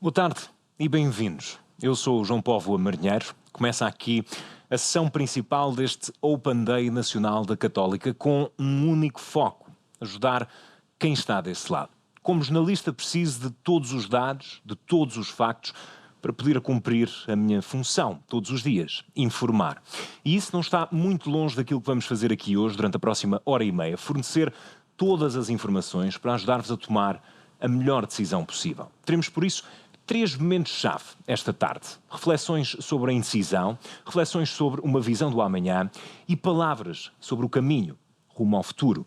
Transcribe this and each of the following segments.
Boa tarde e bem-vindos. Eu sou o João Póvoa Marinheiro. Começa aqui a sessão principal deste Open Day Nacional da Católica com um único foco: ajudar quem está desse lado. Como jornalista preciso de todos os dados, de todos os factos, para poder cumprir a minha função todos os dias, informar. E isso não está muito longe daquilo que vamos fazer aqui hoje, durante a próxima hora e meia, fornecer todas as informações para ajudar-vos a tomar a melhor decisão possível. Teremos, por isso, 3 momentos-chave esta tarde. Reflexões sobre a indecisão, reflexões sobre uma visão do amanhã e palavras sobre o caminho rumo ao futuro.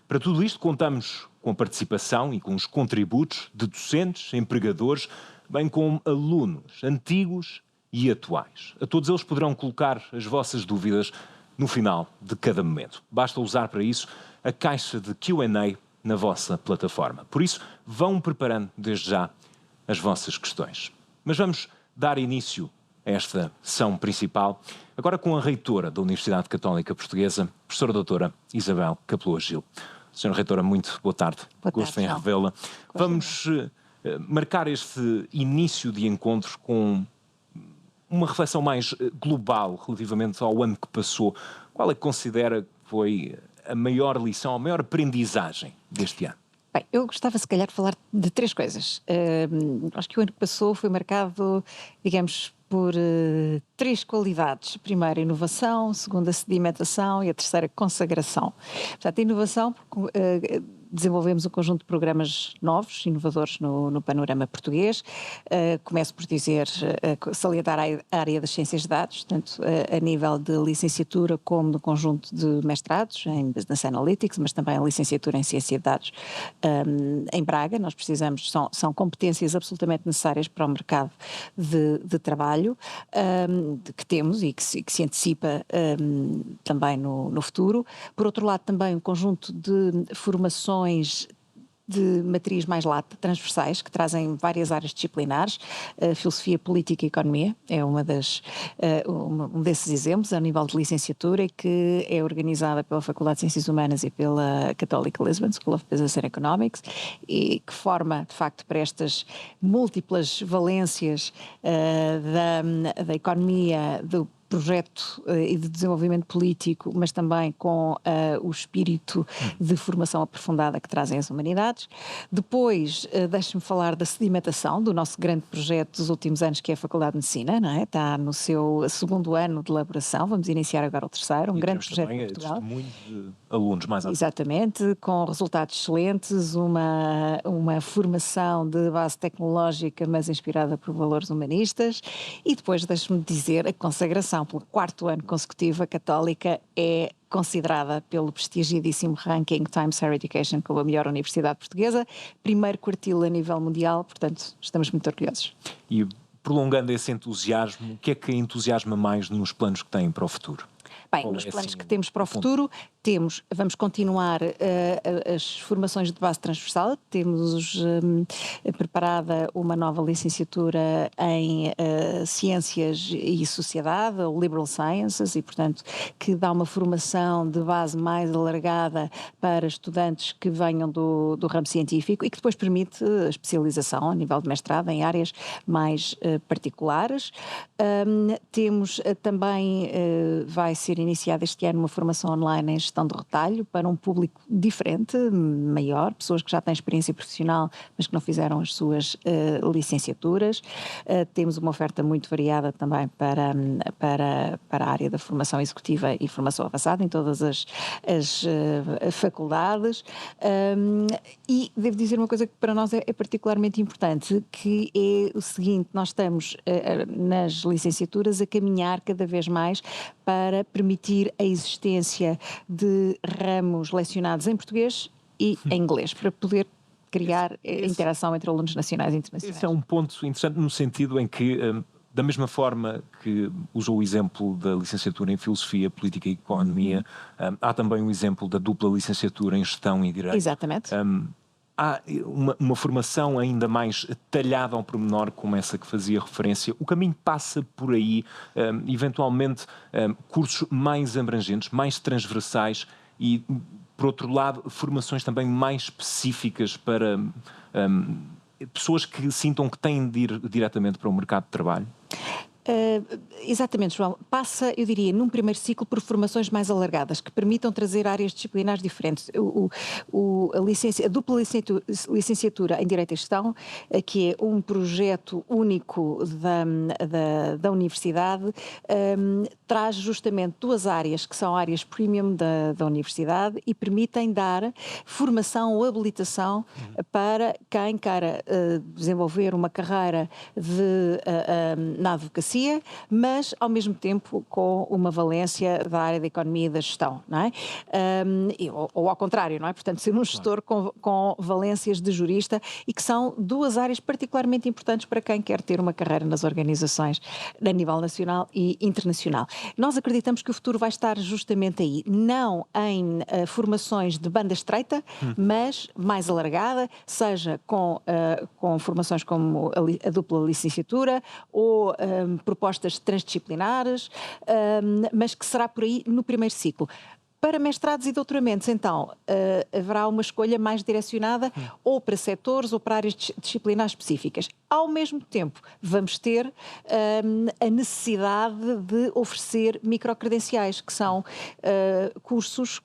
Para tudo isto contamos com a participação e com os contributos de docentes, empregadores, bem como alunos antigos e atuais. A todos eles poderão colocar as vossas dúvidas no final de cada momento. Basta usar para isso a caixa de Q&A na vossa plataforma. Por isso, vão preparando desde já as vossas questões. Mas vamos dar início a esta sessão principal, agora com a reitora da Universidade Católica Portuguesa, professora doutora Isabel Capeloa Gil. Senhora reitora, muito boa tarde. Boa tarde, Gosto em revê-la. Vamos marcar este início de encontro com uma reflexão mais global relativamente ao ano que passou. Qual é que considera que foi a maior lição, a maior aprendizagem deste ano? Bem, eu gostava se calhar de falar de 3 coisas. Acho que o ano que passou foi marcado, digamos, por 3 qualidades. A primeira, inovação, a segunda, sedimentação e a terceira, consagração. Portanto, a inovação, desenvolvemos um conjunto de programas novos, inovadores no panorama português. Começo por dizer, salientar a área das ciências de dados, tanto a nível de licenciatura como no conjunto de mestrados em Business Analytics, mas também a licenciatura em ciência de dados em Braga. Nós precisamos, são competências absolutamente necessárias para o mercado de trabalho que temos e que se antecipa também no futuro. Por outro lado, também um conjunto de formações de matriz mais lata, transversais, que trazem várias áreas disciplinares. Filosofia, política e economia é um desses exemplos, a nível de licenciatura, que é organizada pela Faculdade de Ciências Humanas e pela Catholic Lisbon School of Business and Economics, e que forma, de facto, para estas múltiplas valências da economia, do projeto e de desenvolvimento político, mas também com o espírito de formação aprofundada que trazem as humanidades. Depois, deixe-me falar da sedimentação, do nosso grande projeto dos últimos anos, que é a Faculdade de Medicina, não é? Está no seu 2º ano de elaboração, vamos iniciar agora o 3º, um grande projeto em Portugal. Testemunho de alunos mais ativos. Exatamente, com resultados excelentes, uma formação de base tecnológica, mas inspirada por valores humanistas. E depois, deixe-me dizer, a consagração pelo 4º ano consecutivo. A Católica é considerada pelo prestigiadíssimo ranking Times Higher Education como a melhor universidade portuguesa, 1º quartil a nível mundial, portanto estamos muito orgulhosos. E prolongando esse entusiasmo, o que é que entusiasma mais nos planos que têm para o futuro? Bem, nos planos que temos para o futuro, vamos continuar as formações de base transversal. Temos preparada uma nova licenciatura em Ciências e Sociedade, ou Liberal Sciences, e portanto que dá uma formação de base mais alargada para estudantes que venham do ramo científico e que depois permite a especialização a nível de mestrado em áreas mais particulares. Temos também, vai ser iniciada este ano uma formação online em gestão de retalho para um público diferente, maior, pessoas que já têm experiência profissional, mas que não fizeram as suas licenciaturas. Temos uma oferta muito variada também para a área da formação executiva e formação avançada em todas as faculdades. E devo dizer uma coisa que para nós é particularmente importante, que é o seguinte: nós estamos nas licenciaturas a caminhar cada vez mais para permitir a existência de ramos lecionados em português e em inglês, para poder criar interação entre alunos nacionais e internacionais. Esse é um ponto interessante no sentido em que, da mesma forma que usou o exemplo da licenciatura em Filosofia, Política e Economia, há também o exemplo da dupla licenciatura em Gestão e Direito. Exatamente. Há uma formação ainda mais talhada ao pormenor, como essa que fazia referência. O caminho passa por aí, eventualmente, cursos mais abrangentes, mais transversais e, por outro lado, formações também mais específicas para pessoas que sintam que têm de ir diretamente para o mercado de trabalho? Exatamente, João. Passa, eu diria, num primeiro ciclo por formações mais alargadas, que permitam trazer áreas disciplinares diferentes. A dupla licenciatura em Direito e Gestão, que é um projeto único da universidade, traz justamente duas áreas que são áreas premium da universidade e permitem dar formação ou habilitação para quem queira desenvolver uma carreira na advocacia, mas ao mesmo tempo com uma valência da área da economia e da gestão, não é? Ou ao contrário, não é? Portanto, ser um gestor com valências de jurista, e que são duas áreas particularmente importantes para quem quer ter uma carreira nas organizações a nível nacional e internacional. Nós acreditamos que o futuro vai estar justamente aí, não em formações de banda estreita, mas mais alargada, seja com formações como a dupla licenciatura ou propostas transdisciplinares, mas que será por aí no primeiro ciclo. Para mestrados e doutoramentos, então, haverá uma escolha mais direcionada ou para setores ou para áreas disciplinares específicas. Ao mesmo tempo, vamos ter a necessidade de oferecer microcredenciais, que são cursos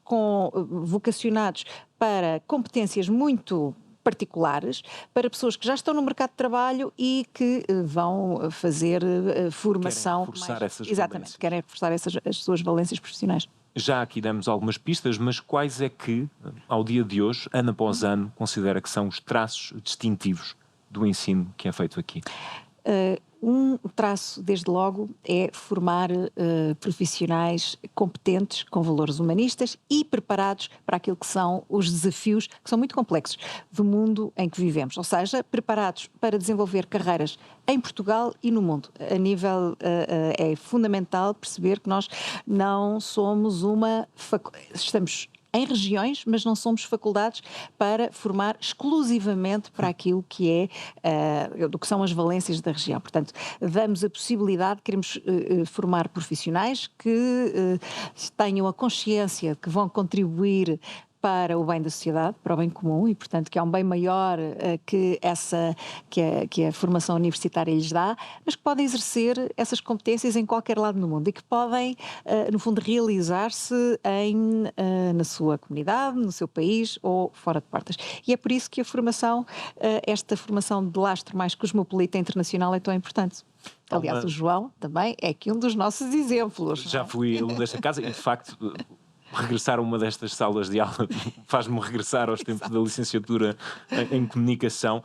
vocacionados para competências muito particulares, para pessoas que já estão no mercado de trabalho e que vão fazer formação. Querem reforçar essas Exatamente, valências. querem reforçar as suas valências profissionais. Já aqui demos algumas pistas, mas quais é que, ao dia de hoje, ano após ano, considera que são os traços distintivos do ensino que é feito aqui? Um traço, desde logo, é formar profissionais competentes, com valores humanistas e preparados para aquilo que são os desafios, que são muito complexos, do mundo em que vivemos. Ou seja, preparados para desenvolver carreiras em Portugal e no mundo. É fundamental perceber que nós não somos estamos em regiões, mas não somos faculdades para formar exclusivamente para aquilo que do que são as valências da região. Portanto, damos a possibilidade, queremos formar profissionais que tenham a consciência que vão contribuir para o bem da sociedade, para o bem comum, e portanto que é um bem maior que a formação universitária lhes dá, mas que podem exercer essas competências em qualquer lado no mundo e que podem, no fundo, realizar-se na sua comunidade, no seu país ou fora de portas. E é por isso que esta formação de lastro mais cosmopolita internacional é tão importante. Aliás, o João também é aqui um dos nossos exemplos. Já fui aluno desta casa e, de facto, regressar a uma destas salas de aula faz-me regressar aos tempos da licenciatura em comunicação.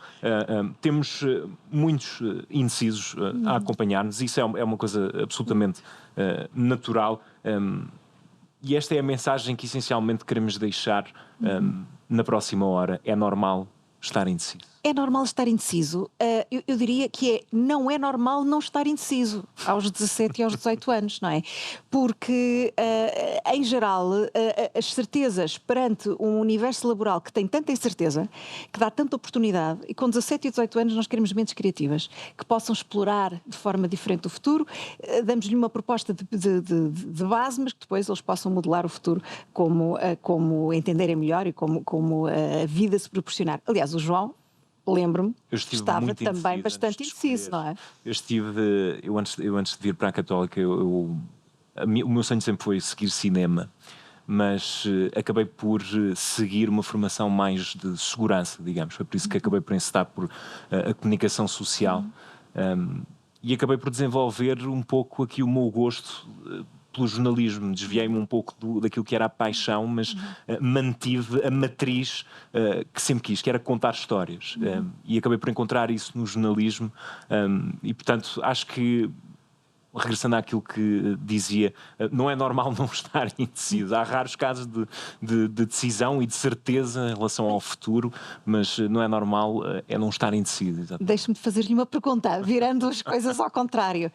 Temos muitos indecisos a acompanhar-nos, isso é uma coisa absolutamente natural. E esta é a mensagem que essencialmente queremos deixar na próxima hora. É normal estar indeciso. É normal estar indeciso. Eu diria que não é normal não estar indeciso aos 17 e aos 18 anos, não é? Porque, em geral, as certezas perante um universo laboral que tem tanta incerteza, que dá tanta oportunidade, e com 17 e 18 anos nós queremos mentes criativas, que possam explorar de forma diferente o futuro, damos-lhe uma proposta de base, mas que depois eles possam modelar o futuro como entenderem melhor e como a vida se proporcionar. Aliás, o João, lembro-me, estava também bastante indeciso, não é? Eu antes de vir para a Católica, o meu sonho sempre foi seguir cinema, mas acabei por seguir uma formação mais de segurança, digamos. Foi por isso que acabei por encetar por a comunicação social. E acabei por desenvolver um pouco aqui o meu gosto pelo jornalismo. Desviei-me um pouco daquilo que era a paixão, mas mantive a matriz que sempre quis, que era contar histórias. E acabei por encontrar isso no jornalismo. E, portanto, acho que, regressando àquilo que dizia, não é normal não estar indeciso. Há raros casos de decisão e de certeza em relação ao futuro, mas não é normal não estar indeciso. Deixe-me fazer-lhe uma pergunta, virando as coisas ao contrário.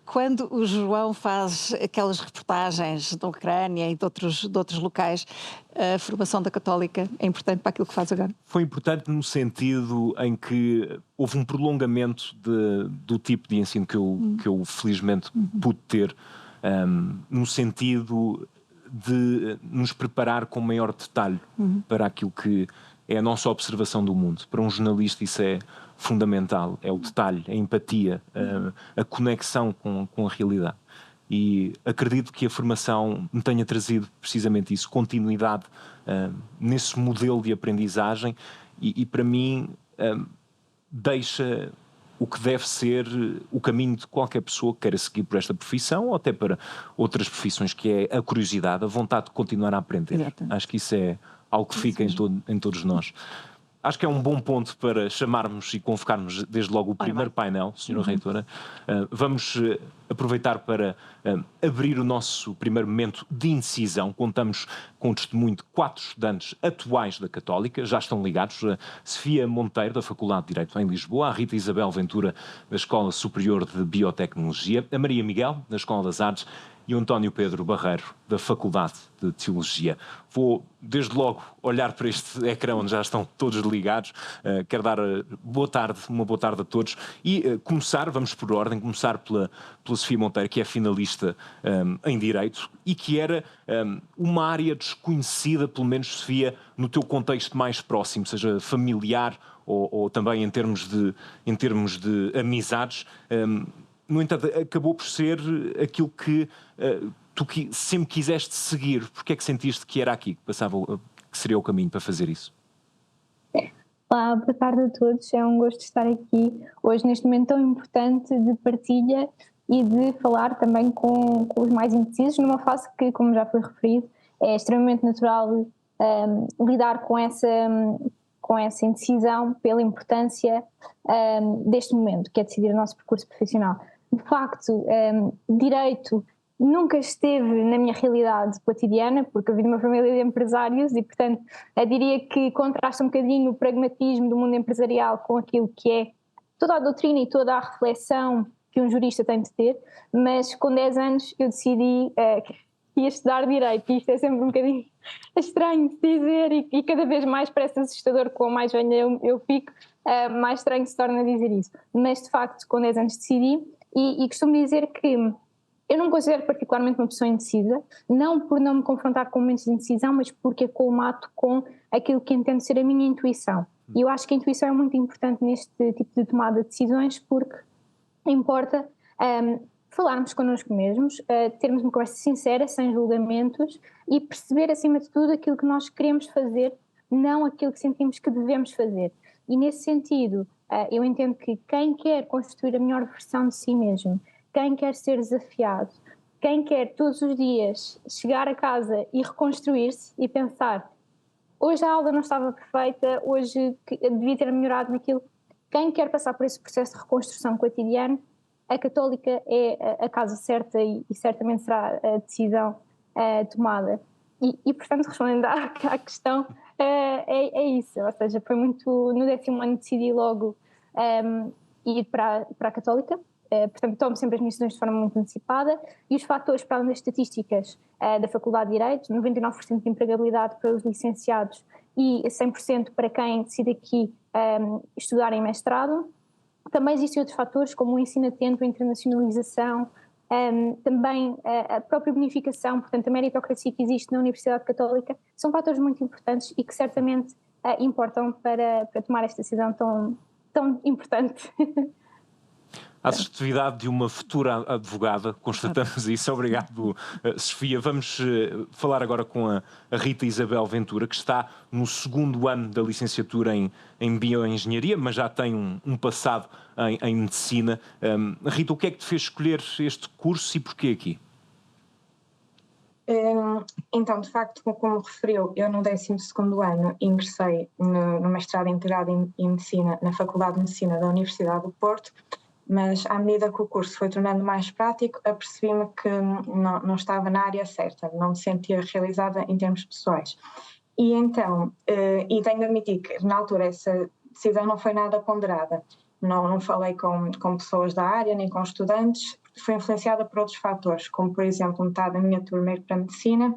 Quando o João faz aquelas reportagens da Ucrânia e de outros locais, a formação da Católica é importante para aquilo que faz agora? Foi importante no sentido em que houve um prolongamento do tipo de ensino que eu felizmente pude ter, no sentido de nos preparar com maior detalhe para aquilo que é a nossa observação do mundo. Para um jornalista isso é fundamental, é o detalhe, a empatia, a conexão com a realidade. E acredito que a formação me tenha trazido precisamente isso, continuidade nesse modelo de aprendizagem e para mim deixa o que deve ser o caminho de qualquer pessoa que queira seguir por esta profissão ou até para outras profissões, que é a curiosidade, a vontade de continuar a aprender. Exatamente. Acho que isso é algo que fica em todos nós. Acho que é um bom ponto para chamarmos e convocarmos desde logo o primeiro painel, Sra. Reitora. Vamos aproveitar para abrir o nosso primeiro momento de indecisão. Contamos com o testemunho de 4 estudantes atuais da Católica, já estão ligados: a Sofia Monteiro, da Faculdade de Direito em Lisboa, a Rita Isabel Ventura, da Escola Superior de Biotecnologia, a Maria Miguel, da Escola das Artes, e o António Pedro Barreiro, da Faculdade de Teologia. Vou, desde logo, olhar para este ecrã onde já estão todos ligados. Quero dar uma boa tarde a todos e vamos por ordem, começar pela Sofia Monteiro, que é finalista em Direito e que era uma área desconhecida, pelo menos, Sofia, no teu contexto mais próximo, seja familiar ou também em termos de amizades. No entanto, acabou por ser aquilo que tu sempre quiseste seguir. Porque é que sentiste que era aqui que seria o caminho para fazer isso? Olá, boa tarde a todos. É um gosto estar aqui hoje neste momento tão importante de partilha e de falar também com os mais indecisos, numa fase que, como já foi referido, é extremamente natural lidar com essa indecisão pela importância deste momento, que é decidir o nosso percurso profissional. De facto, direito nunca esteve na minha realidade cotidiana, porque eu vim de uma família de empresários e, portanto, eu diria que contrasta um bocadinho o pragmatismo do mundo empresarial com aquilo que é toda a doutrina e toda a reflexão que um jurista tem de ter, mas com 10 anos eu decidi que ia estudar Direito, e isto é sempre um bocadinho estranho de dizer e cada vez mais parece assustador, quanto mais velha eu fico, mais estranho se torna dizer isso. Mas, de facto, com 10 anos decidi e costumo dizer que eu não me considero particularmente uma pessoa indecisa, não por não me confrontar com momentos de indecisão, mas porque colmato com aquilo que entendo ser a minha intuição. E eu acho que a intuição é muito importante neste tipo de tomada de decisões, porque importa falarmos connosco mesmos, termos uma conversa sincera, sem julgamentos, e perceber, acima de tudo, aquilo que nós queremos fazer, não aquilo que sentimos que devemos fazer. E nesse sentido, eu entendo que quem quer construir a melhor versão de si mesmo, quem quer ser desafiado, quem quer todos os dias chegar a casa e reconstruir-se e pensar: hoje a aula não estava perfeita, hoje devia ter melhorado naquilo. Quem quer passar por esse processo de reconstrução cotidiano, a Católica é a casa certa e certamente será a decisão tomada. E portanto, respondendo à questão, é isso. Ou seja, foi muito... No 10º ano decidi logo ir para a Católica. Portanto, tomo sempre as minhas decisões de forma muito antecipada, e os fatores, para além das estatísticas da Faculdade de Direito, 99% de empregabilidade para os licenciados e 100% para quem decide aqui estudar em mestrado. Também existem outros fatores, como o ensino atento, a internacionalização, também a própria bonificação, portanto a meritocracia que existe na Universidade Católica, são fatores muito importantes e que certamente importam para tomar esta decisão tão importante. A assertividade de uma futura advogada, constatamos isso. Obrigado, Sofia. Vamos falar agora com a Rita Isabel Ventura, que está no 2º ano da licenciatura em Bioengenharia, mas já tem um passado em Medicina. Rita, o que é que te fez escolher este curso e porquê aqui? Então, de facto, como referiu, eu no 12º ano ingressei no mestrado integrado em Medicina na Faculdade de Medicina da Universidade do Porto, mas à medida que o curso foi tornando mais prático, apercebi-me que não estava na área certa, não me sentia realizada em termos pessoais. E então, e tenho de admitir que na altura essa decisão não foi nada ponderada, não falei com pessoas da área, nem com estudantes, foi influenciada por outros fatores, como por exemplo metade da minha turma ir para a Medicina,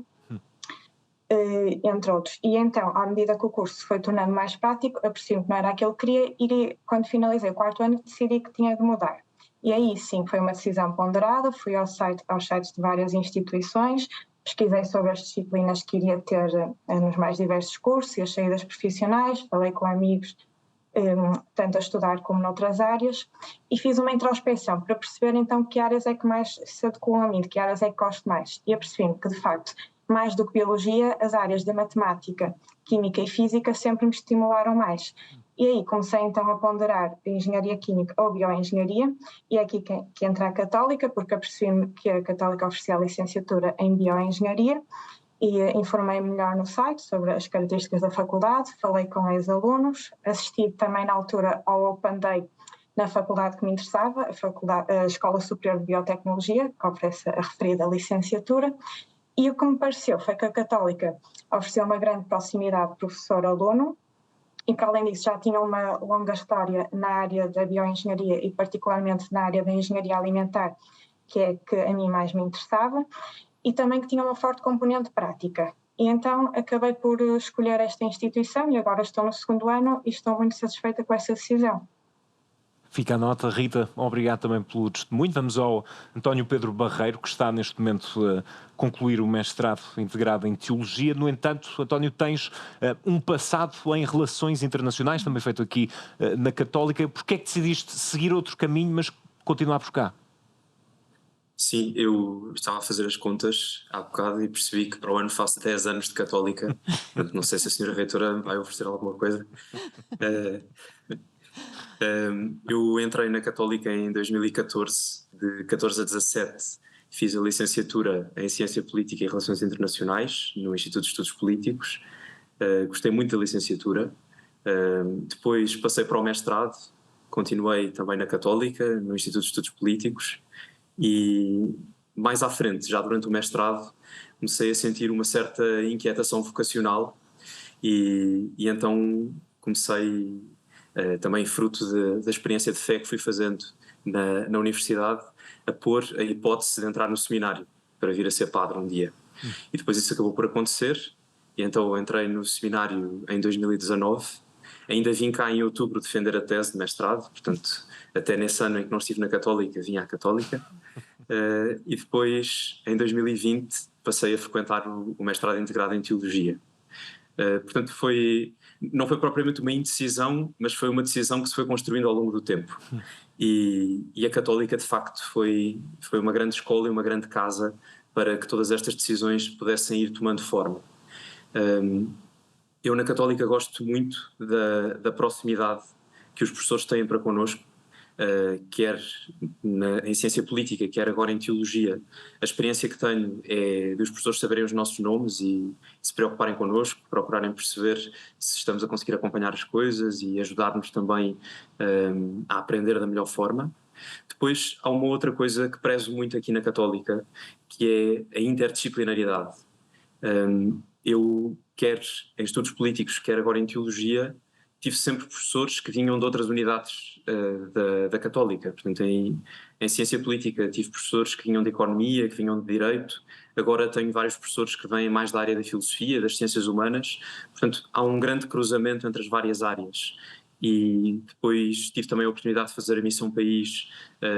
entre outros. E então, à medida que o curso foi tornando mais prático, apercebi-me que não era aquilo que queria e quando finalizei o 4º ano decidi que tinha de mudar. E aí sim, foi uma decisão ponderada, fui aos sites de várias instituições, pesquisei sobre as disciplinas que iria ter nos mais diversos cursos e as saídas profissionais, falei com amigos, tanto a estudar como noutras áreas, e fiz uma introspeção para perceber então que áreas é que mais se adequam a mim, de que áreas é que gosto mais. E apercebi-me que, de facto, mais do que biologia, as áreas de matemática, química e física sempre me estimularam mais. E aí comecei então a ponderar engenharia química ou bioengenharia, e é aqui que entra a Católica, porque apercebi-me que a Católica oferecia a licenciatura em bioengenharia, e informei melhor no site sobre as características da faculdade, falei com ex-alunos, assisti também na altura ao Open Day na faculdade que me interessava, a Escola Superior de Biotecnologia, que oferece a referida licenciatura, e o que me pareceu foi que a Católica ofereceu uma grande proximidade professor-aluno, e que além disso já tinha uma longa história na área da bioengenharia e particularmente na área da engenharia alimentar, que é que a mim mais me interessava, e também que tinha uma forte componente prática. E então acabei por escolher esta instituição e agora estou no 2º ano e estou muito satisfeita com essa decisão. Fica a nota, Rita, obrigado também pelo testemunho. Vamos ao António Pedro Barreiro, que está neste momento a concluir o mestrado integrado em Teologia. No entanto, António, tens um passado em relações internacionais, também feito aqui na Católica. Porquê é que decidiste seguir outro caminho, mas continuar por cá? Sim, eu estava a fazer as contas há bocado e percebi que para o ano faço 10 anos de Católica. Portanto, não sei se a senhora reitora vai oferecer alguma coisa. Eu entrei na Católica em 2014, de 14 a 17 fiz a licenciatura em Ciência Política e Relações Internacionais no Instituto de Estudos Políticos. Gostei muito da licenciatura. Depois passei para o mestrado, continuei também na Católica, no Instituto de Estudos Políticos, e mais à frente, já durante o mestrado, comecei a sentir uma certa inquietação vocacional e então comecei, também fruto da experiência de fé que fui fazendo na universidade, a pôr a hipótese de entrar no seminário para vir a ser padre um dia. E depois isso acabou por acontecer, e então eu entrei no seminário em 2019, ainda vim cá em outubro defender a tese de mestrado, portanto até nesse ano em que não estive na Católica, vim à Católica, e depois em 2020 passei a frequentar o mestrado integrado em Teologia. Portanto não foi propriamente uma indecisão, mas foi uma decisão que se foi construindo ao longo do tempo. E a Católica de facto foi uma grande escola e uma grande casa para que todas estas decisões pudessem ir tomando forma. Eu na Católica gosto muito da proximidade que os professores têm para connosco, quer em Ciência Política, quer agora em Teologia. A experiência que tenho é dos professores saberem os nossos nomes e se preocuparem connosco, procurarem perceber se estamos a conseguir acompanhar as coisas e ajudar-nos também a aprender da melhor forma. Depois há uma outra coisa que prezo muito aqui na Católica, que é a interdisciplinaridade. Eu, quer em estudos políticos, quer agora em teologia, tive sempre professores que vinham de outras unidades da Católica. Portanto, em ciência política tive professores que vinham de economia, que vinham de direito. Agora tenho vários professores que vêm mais da área da filosofia, das ciências humanas. Portanto, há um grande cruzamento entre as várias áreas. E depois tive também a oportunidade de fazer a Missão País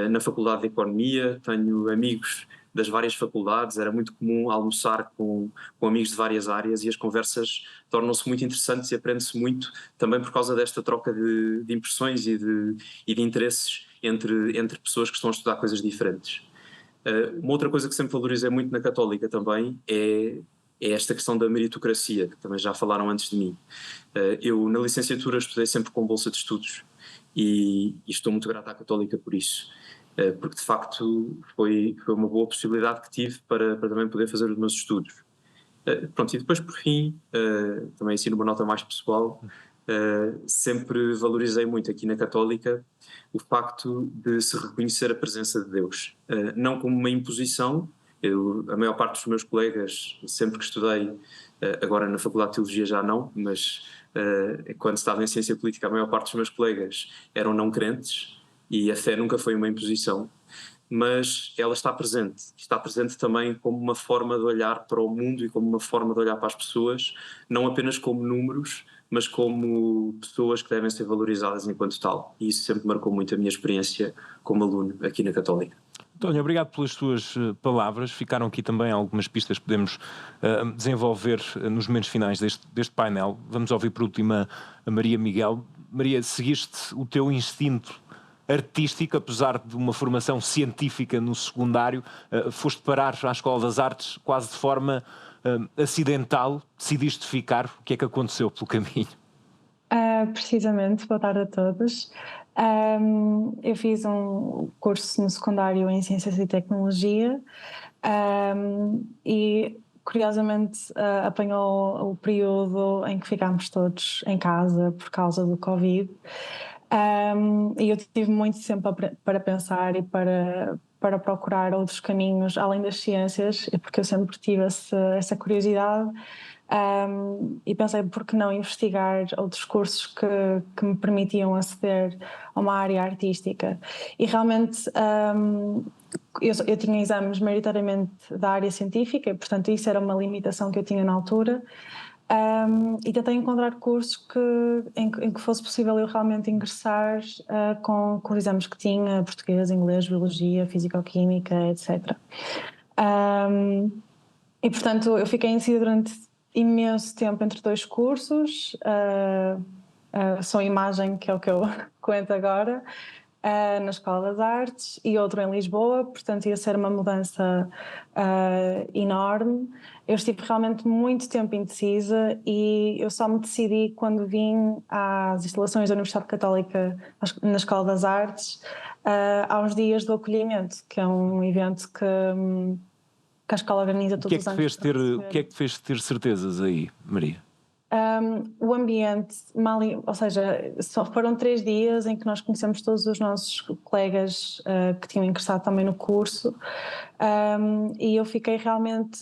na Faculdade de Economia. Tenho amigos das várias faculdades, era muito comum almoçar com amigos de várias áreas e as conversas tornam-se muito interessantes e aprende-se muito também por causa desta troca de impressões e de interesses entre pessoas que estão a estudar coisas diferentes. Uma outra coisa que sempre valorizei muito na Católica também é esta questão da meritocracia, que também já falaram antes de mim. Eu na licenciatura estudei sempre com bolsa de estudos e estou muito grato à Católica por isso. Porque de facto foi uma boa possibilidade que tive para também poder fazer os meus estudos. Pronto, e depois por fim, também assim numa nota mais pessoal, sempre valorizei muito aqui na Católica o facto de se reconhecer a presença de Deus. Não como uma imposição. A maior parte dos meus colegas, sempre que estudei, agora na Faculdade de Teologia já não, mas quando estava em Ciência Política a maior parte dos meus colegas eram não crentes, e a fé nunca foi uma imposição, mas ela está presente também como uma forma de olhar para o mundo e como uma forma de olhar para as pessoas, não apenas como números, mas como pessoas que devem ser valorizadas enquanto tal, e isso sempre marcou muito a minha experiência como aluno aqui na Católica. António, obrigado pelas tuas palavras. Ficaram aqui também algumas pistas que podemos desenvolver nos momentos finais deste painel. Vamos ouvir por último a Maria Miguel. Maria, seguiste o teu instinto artístico, apesar de uma formação científica no secundário, foste parar à Escola das Artes quase de forma acidental, decidiste ficar. O que é que aconteceu pelo caminho? Precisamente, boa tarde a todos. Eu fiz um curso no secundário em Ciências e Tecnologia e, curiosamente, apanhou o período em que ficámos todos em casa por causa do Covid. E eu tive muito tempo para pensar e para procurar outros caminhos além das ciências, porque eu sempre tive essa curiosidade. E pensei, por que não investigar outros cursos que me permitiam aceder a uma área artística? E realmente eu tinha exames maioritariamente da área científica, e portanto isso era uma limitação que eu tinha na altura. E tentei encontrar cursos em que fosse possível eu realmente ingressar com os exames que tinha: português, inglês, biologia, físico-química, etc. E portanto eu fiquei incidida durante imenso tempo entre dois cursos, Som e Imagem, que é o que eu conto agora, na Escola das Artes, e outro em Lisboa, portanto ia ser uma mudança enorme. Eu estive realmente muito tempo indecisa e eu só me decidi quando vim às instalações da Universidade Católica na Escola das Artes, aos dias do acolhimento, que é um evento que a escola organiza todos os anos. O que é que te fez ter certezas aí, Maria? O ambiente, ou seja, só foram 3 dias em que nós conhecemos todos os nossos colegas que tinham ingressado também no curso, e eu fiquei realmente,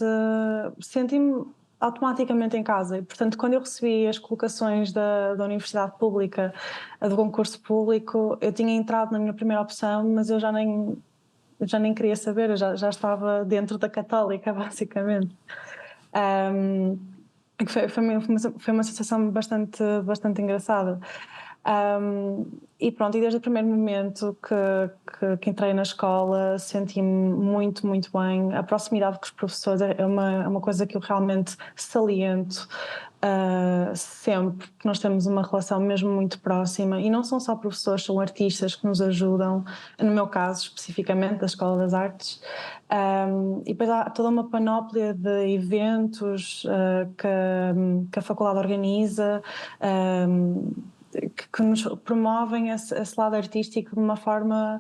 senti-me automaticamente em casa, e portanto quando eu recebi as colocações da Universidade Pública, do concurso público, eu tinha entrado na minha primeira opção, mas eu já nem queria saber, eu já estava dentro da Católica, basicamente. Foi uma sensação bastante engraçada. E pronto, e desde o primeiro momento que entrei na escola senti-me muito, muito bem. A proximidade com os professores é uma coisa que eu realmente saliento sempre, que nós temos uma relação mesmo muito próxima, e não são só professores, são artistas que nos ajudam, no meu caso especificamente da Escola das Artes, e depois há toda uma panóplia de eventos que a faculdade organiza, que nos promovem esse lado artístico de uma forma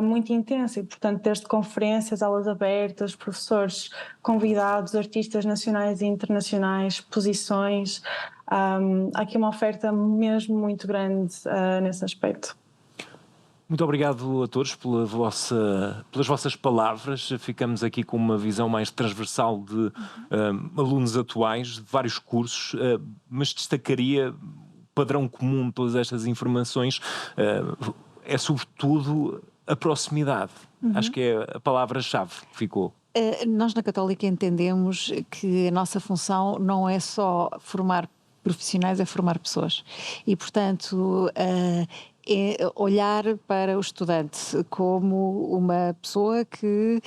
muito intensa, e portanto desde conferências, aulas abertas, professores convidados, artistas nacionais e internacionais, exposições, há aqui uma oferta mesmo muito grande nesse aspecto. Muito obrigado a todos pelas vossas palavras. Ficamos aqui com uma visão mais transversal de alunos atuais de vários cursos, mas destacaria padrão comum de todas estas informações, é sobretudo a proximidade. Acho que é a palavra-chave que ficou. Nós na Católica entendemos que a nossa função não é só formar profissionais, é formar pessoas. E, portanto, é olhar para o estudante como uma pessoa que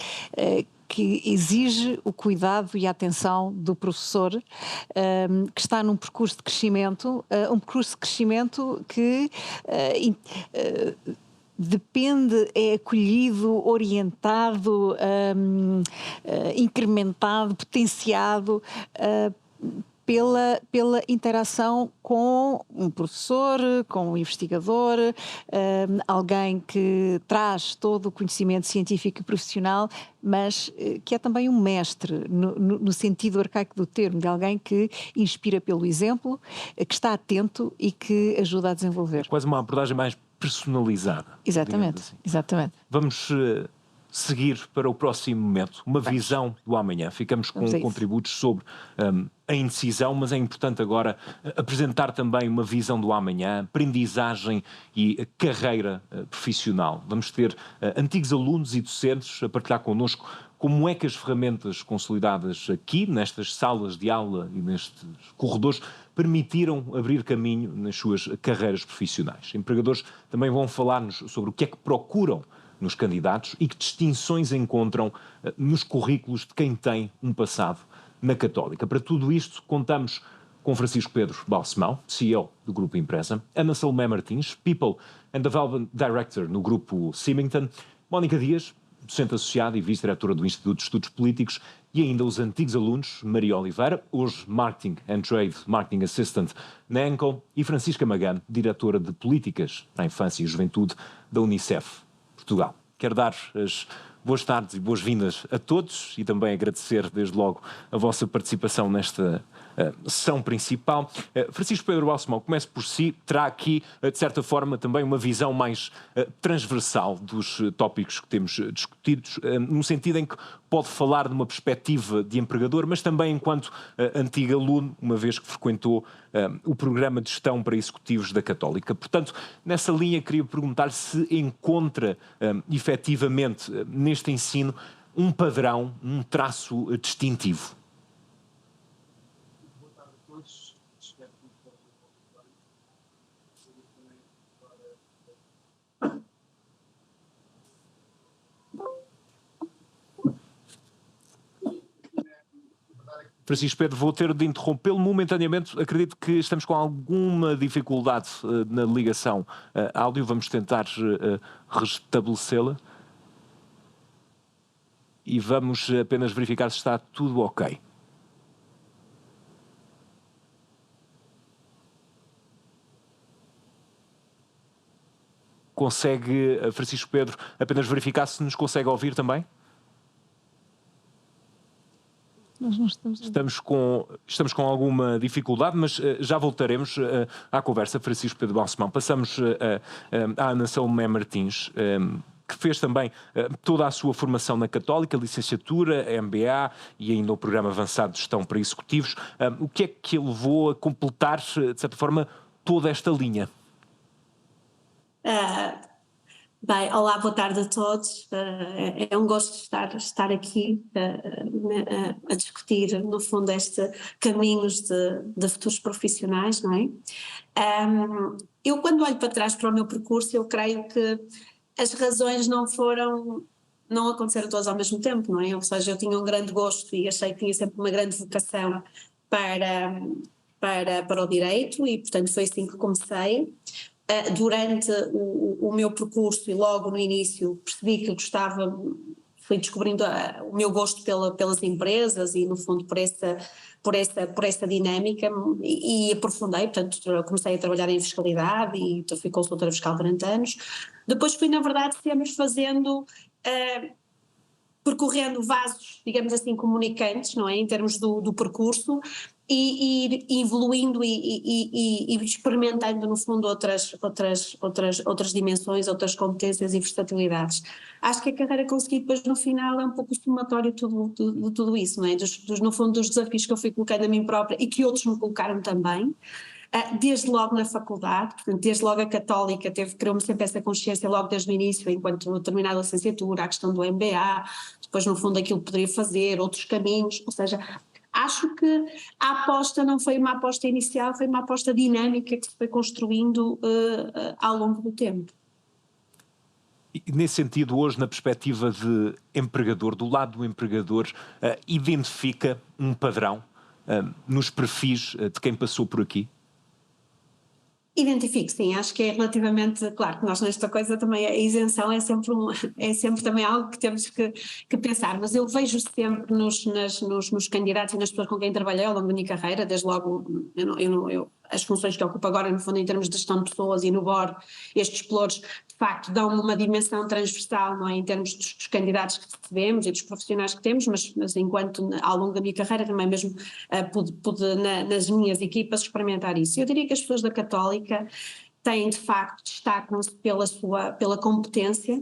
exige o cuidado e a atenção do professor, que está num percurso de crescimento, que depende, é acolhido, orientado, incrementado, potenciado pela interação com um professor, com um investigador, alguém que traz todo o conhecimento científico e profissional, mas que é também um mestre, no sentido arcaico do termo, de alguém que inspira pelo exemplo, que está atento e que ajuda a desenvolver. Quase uma abordagem mais personalizada. Exatamente, assim. Exatamente. Vamos seguir para o próximo momento, uma visão do amanhã. Ficamos com contributos sobre a indecisão, mas é importante agora apresentar também uma visão do amanhã, aprendizagem e carreira profissional. Vamos ter antigos alunos e docentes a partilhar connosco como é que as ferramentas consolidadas aqui, nestas salas de aula e nestes corredores, permitiram abrir caminho nas suas carreiras profissionais. Empregadores também vão falar-nos sobre o que é que procuram nos candidatos e que distinções encontram nos currículos de quem tem um passado na Católica. Para tudo isto, contamos com Francisco Pedro Balsemão, CEO do Grupo Impresa, Ana Salomé Martins, People and Development Director no Grupo Symington, Mónica Dias, docente associada e vice-diretora do Instituto de Estudos Políticos, e ainda os antigos alunos, Maria Oliveira, hoje Marketing and Trade Marketing Assistant na Enco, e Francisca Magano, diretora de Políticas para a Infância e Juventude da Unicef Portugal. Quero dar as boas tardes e boas-vindas a todos e também agradecer desde logo a vossa participação nesta sessão principal. Francisco Pedro Balsemão, comece por si, terá aqui, de certa forma, também uma visão mais transversal dos tópicos que temos discutidos, no sentido em que pode falar de uma perspectiva de empregador, mas também enquanto antigo aluno, uma vez que frequentou o programa de gestão para executivos da Católica. Portanto, nessa linha, queria perguntar se encontra efetivamente neste ensino um padrão, um traço distintivo. Francisco Pedro, vou ter de interrompê-lo momentaneamente. Acredito que estamos com alguma dificuldade na ligação áudio. Vamos tentar restabelecê-la. E vamos apenas verificar se está tudo ok. Consegue, Francisco Pedro, apenas verificar se nos consegue ouvir também? Nós não estamos com alguma dificuldade, mas já voltaremos à conversa. Francisco Pedro Balsemão. Passamos à Ana Salomé Martins, que fez também toda a sua formação na Católica, licenciatura, MBA e ainda o programa avançado de gestão para executivos. O que é que a levou a completar, de certa forma, toda esta linha? Bem, olá, boa tarde a todos. É um gosto estar aqui a discutir, no fundo, caminhos de futuros profissionais, não é? Eu, quando olho para trás para o meu percurso, eu creio que as razões não aconteceram todas ao mesmo tempo, não é? Ou seja, eu tinha um grande gosto e achei que tinha sempre uma grande vocação para o direito e, portanto, foi assim que comecei. Durante o meu percurso e logo no início percebi que fui descobrindo o meu gosto pelas empresas e no fundo por essa dinâmica e aprofundei, portanto comecei a trabalhar em fiscalidade e fui consultora fiscal durante anos. Depois fui, na verdade, sempre percorrendo vasos, digamos assim, comunicantes, não é, em termos do percurso, e evoluindo e experimentando, no fundo, outras dimensões, outras competências e versatilidades. Acho que a carreira que consegui depois, no final, é um pouco o somatório de tudo isso, não é? No fundo, dos desafios que eu fui colocando a mim própria e que outros me colocaram também. Desde logo na faculdade, portanto, desde logo a Católica criou-me sempre essa consciência logo desde o início, enquanto terminava a licenciatura, a questão do MBA, depois no fundo aquilo que poderia fazer, outros caminhos, ou seja, acho que a aposta não foi uma aposta inicial, foi uma aposta dinâmica que se foi construindo ao longo do tempo. E nesse sentido, hoje, na perspectiva de empregador, do lado do empregador, identifica um padrão nos perfis de quem passou por aqui? Identifico, sim, acho que é relativamente, claro que nós nesta coisa também a isenção é sempre também algo que temos que pensar, mas eu vejo sempre nos candidatos e nas pessoas com quem trabalhei ao longo da minha carreira, desde logo as funções que ocupo agora, no fundo, em termos de gestão de pessoas e no board, estes pelouros, de facto, dão uma dimensão transversal, não é, em termos dos candidatos que recebemos e dos profissionais que temos, mas enquanto ao longo da minha carreira também mesmo pude nas minhas equipas experimentar isso. Eu diria que as pessoas da Católica têm, de facto, destacam-se pela competência,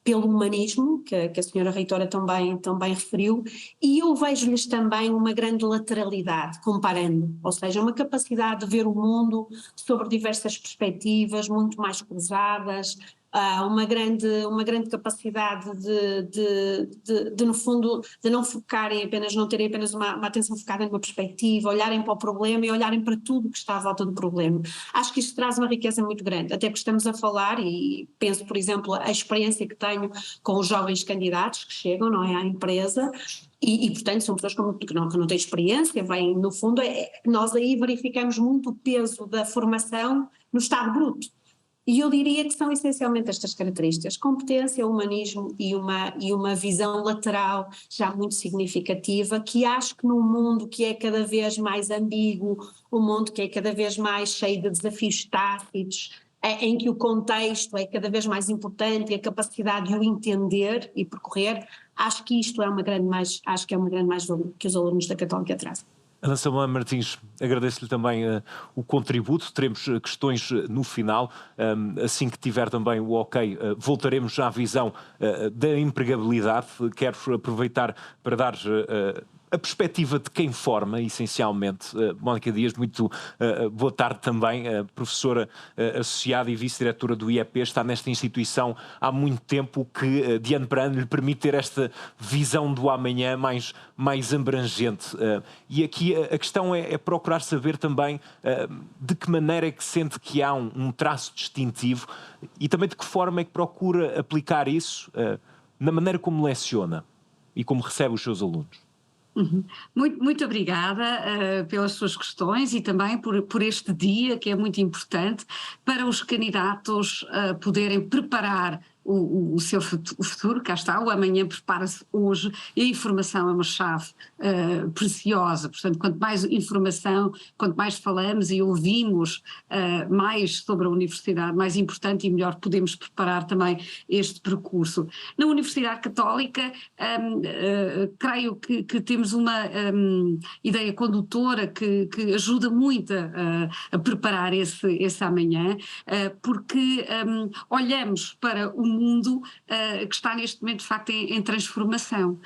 pelo humanismo, que a senhora reitora também referiu, e eu vejo-lhes também uma grande lateralidade, comparando, ou seja, uma capacidade de ver o mundo sobre diversas perspectivas, muito mais cruzadas, uma grande capacidade no fundo, de não focarem apenas, não terem apenas uma atenção focada numa perspectiva, olharem para o problema e olharem para tudo que está à volta do problema. Acho que isto traz uma riqueza muito grande, até porque estamos a falar, e penso, por exemplo, a experiência que tenho com os jovens candidatos que chegam, não é, à empresa, e portanto são pessoas que não têm experiência, vêm, no fundo, nós aí verificamos muito o peso da formação no estado bruto. E eu diria que são essencialmente estas características: competência, humanismo e uma visão lateral já muito significativa, que acho que num mundo que é cada vez mais ambíguo, um mundo que é cada vez mais cheio de desafios tácitos, em que o contexto é cada vez mais importante e a capacidade de o entender e percorrer, acho que isto é uma grande mais-valia que os alunos da Católica trazem. Ana Samuel Martins, agradeço-lhe também o contributo. Teremos questões no final. Assim que tiver também o ok, voltaremos já à visão da empregabilidade. Quero aproveitar para dar a perspectiva de quem forma, essencialmente. Mónica Dias, muito boa tarde também, professora associada e vice-diretora do IEP, está nesta instituição há muito tempo, que de ano para ano lhe permite ter esta visão do amanhã mais abrangente. E aqui a questão é procurar saber também de que maneira é que sente que há um traço distintivo e também de que forma é que procura aplicar isso na maneira como leciona e como recebe os seus alunos. Muito obrigada pelas suas questões e também por este dia, que é muito importante para os candidatos poderem preparar o seu futuro. Cá está, o amanhã prepara-se hoje, e a informação é uma chave preciosa. Portanto, quanto mais informação, quanto mais falamos e ouvimos mais sobre a universidade, mais importante e melhor podemos preparar também este percurso. Na Universidade Católica, creio que temos uma ideia condutora que ajuda muito a preparar esse amanhã, porque olhamos para o mundo que está neste momento de facto em transformação.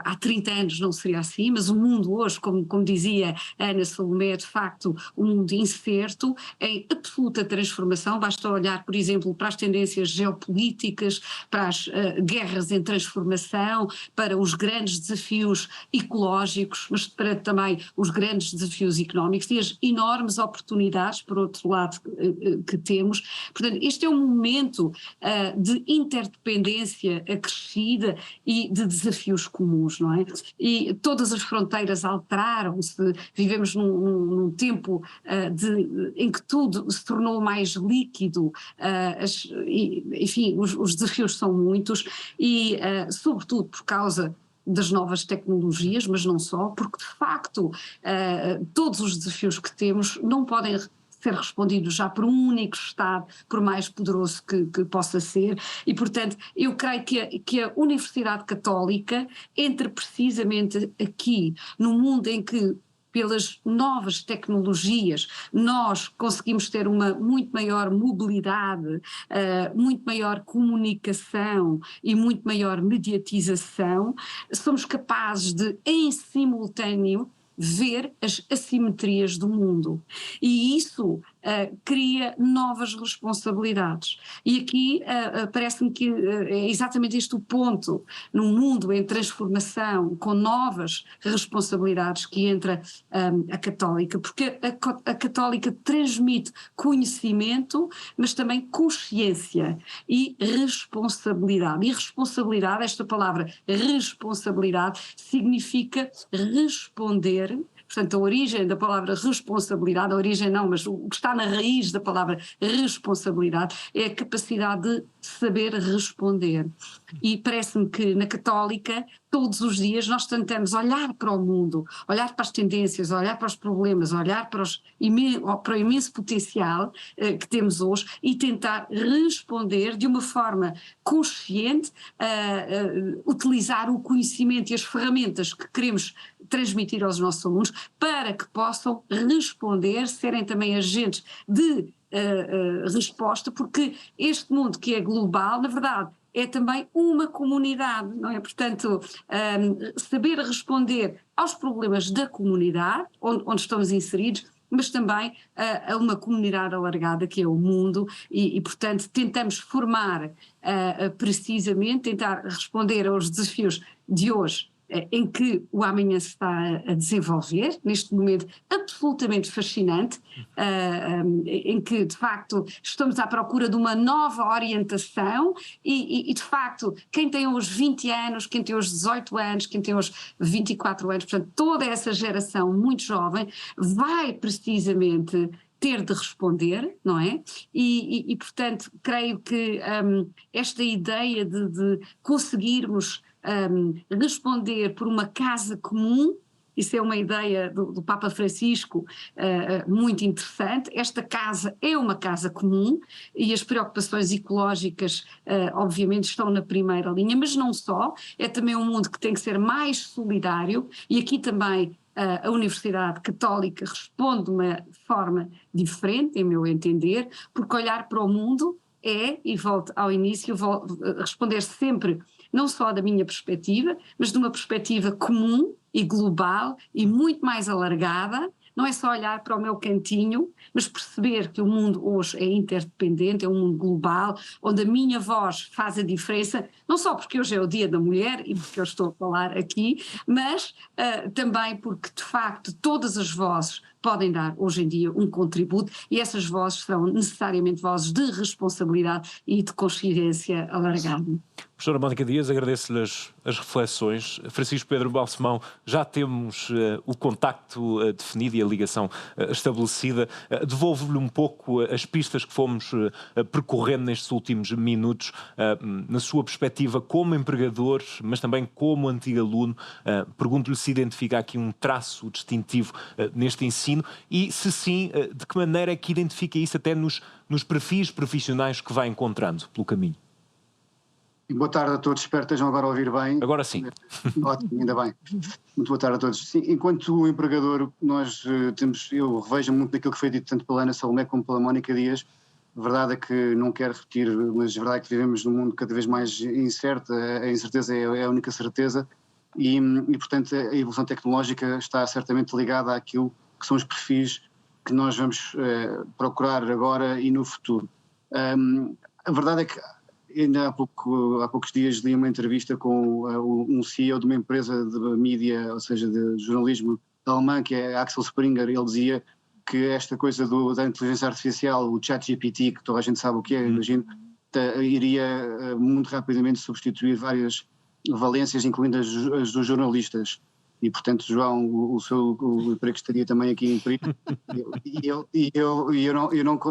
Há 30 anos não seria assim, mas o mundo hoje, como dizia Ana Salomé, é de facto um mundo incerto, em absoluta transformação. Basta olhar, por exemplo, para as tendências geopolíticas, para as guerras em transformação, para os grandes desafios ecológicos, mas para também os grandes desafios económicos e as enormes oportunidades, por outro lado, que temos. Portanto, este é um momento de interdependência acrescida e de desafios comuns, não é? E todas as fronteiras alteraram-se, vivemos num tempo em que tudo se tornou mais líquido, enfim, os desafios são muitos e, sobretudo, por causa das novas tecnologias, mas não só, porque de facto todos os desafios que temos não podem ser respondidos já por um único Estado, por mais poderoso que possa ser, e portanto eu creio que a Universidade Católica entra precisamente aqui, num mundo em que pelas novas tecnologias nós conseguimos ter uma muito maior mobilidade, muito maior comunicação e muito maior mediatização, somos capazes de, em simultâneo, ver as assimetrias do mundo, e isso cria novas responsabilidades. E aqui parece-me que é exatamente este o ponto, num mundo em transformação, com novas responsabilidades, que entra a Católica, porque a Católica transmite conhecimento, mas também consciência e responsabilidade. E responsabilidade, esta palavra responsabilidade, significa responder. Portanto, a origem da palavra responsabilidade, a origem não, mas o que está na raiz da palavra responsabilidade é a capacidade de saber responder. E parece-me que na Católica, todos os dias, nós tentamos olhar para o mundo, olhar para as tendências, olhar para os problemas, olhar para o imenso potencial que temos hoje e tentar responder de uma forma consciente, utilizar o conhecimento e as ferramentas que queremos transmitir aos nossos alunos para que possam responder, serem também agentes de resposta, porque este mundo que é global, na verdade, é também uma comunidade, não é? Portanto, saber responder aos problemas da comunidade onde estamos inseridos mas também a uma comunidade alargada que é o mundo e portanto, tentamos formar precisamente, tentar responder aos desafios de hoje, em que o amanhã se está a desenvolver, neste momento absolutamente fascinante, em que de facto estamos à procura de uma nova orientação e de facto quem tem hoje 20 anos, quem tem hoje 18 anos, quem tem hoje 24 anos, portanto toda essa geração muito jovem vai precisamente ter de responder, não é? E portanto, creio que esta ideia de conseguirmos responder por uma casa comum, isso é uma ideia do Papa Francisco muito interessante. Esta casa é uma casa comum e as preocupações ecológicas obviamente estão na primeira linha, mas não só, é também um mundo que tem que ser mais solidário e aqui também a Universidade Católica responde de uma forma diferente, em meu entender, porque olhar para o mundo e volto ao início, responder sempre não só da minha perspectiva, mas de uma perspectiva comum e global e muito mais alargada. Não é só olhar para o meu cantinho, mas perceber que o mundo hoje é interdependente, é um mundo global, onde a minha voz faz a diferença, não só porque hoje é o Dia da Mulher e porque eu estou a falar aqui, mas também porque, de facto, todas as vozes podem dar, hoje em dia, um contributo e essas vozes serão necessariamente vozes de responsabilidade e de consciência alargada. Professora Mónica Dias, agradeço-lhe as reflexões. Francisco Pedro Balsemão, já temos o contacto definido e a ligação estabelecida. Devolvo-lhe um pouco as pistas que fomos percorrendo nestes últimos minutos, na sua perspectiva como empregador, mas também como antigo aluno. Pergunto-lhe se identifica aqui um traço distintivo neste ensino e, se sim, de que maneira é que identifica isso até nos perfis profissionais que vai encontrando pelo caminho. Boa tarde a todos, espero que estejam agora a ouvir bem. Agora sim. Ótimo, ainda bem. Muito boa tarde a todos. Sim, enquanto empregador, eu revejo muito daquilo que foi dito tanto pela Ana Salomé como pela Mónica Dias. A verdade é que não quero repetir, mas a verdade é que vivemos num mundo cada vez mais incerto, a incerteza é a única certeza e portanto a evolução tecnológica está certamente ligada àquilo que são os perfis que nós vamos procurar agora e no futuro. A verdade é que ainda há poucos dias li uma entrevista com um CEO de uma empresa de mídia, ou seja, de jornalismo alemã, que é Axel Springer. Ele dizia que esta coisa da inteligência artificial, o ChatGPT, que toda a gente sabe o que é, imagino, iria muito rapidamente substituir várias valências, incluindo as dos jornalistas. E, portanto, João, o emprego estaria também aqui em perigo. Eu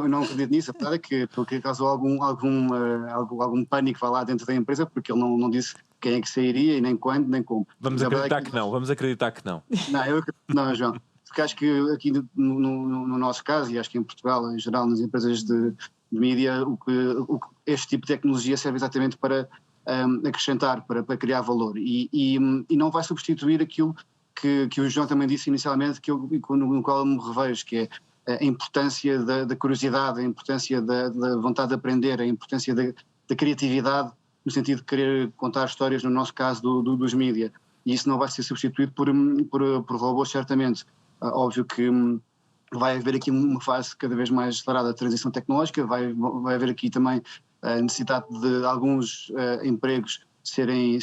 não acredito nisso. A verdade é que causou algum pânico lá dentro da empresa, porque ele não disse quem é que sairia e nem quando, nem como. Vamos acreditar que não, vamos acreditar que não. Não, eu acredito que não, João. Porque acho que aqui no nosso caso, e acho que em Portugal, em geral, nas empresas de mídia, este tipo de tecnologia serve exatamente para acrescentar, para criar valor e não vai substituir aquilo que o João também disse inicialmente, no qual eu me revejo, que é a importância da curiosidade, a importância da vontade de aprender, a importância da criatividade, no sentido de querer contar histórias, no nosso caso dos mídia, e isso não vai ser substituído por robôs, certamente. Óbvio que vai haver aqui uma fase cada vez mais acelerada de transição tecnológica, vai haver aqui também a necessidade de alguns empregos serem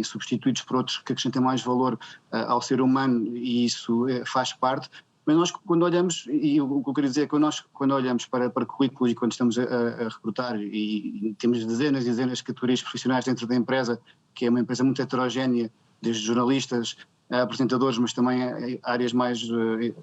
substituídos por outros que acrescentem mais valor ao ser humano, e isso faz parte. Mas nós, quando olhamos, e o que eu queria dizer é que nós, quando olhamos para currículos e quando estamos a recrutar, e temos dezenas e dezenas de categorias profissionais dentro da empresa, que é uma empresa muito heterogénea, desde jornalistas a apresentadores, mas também áreas mais,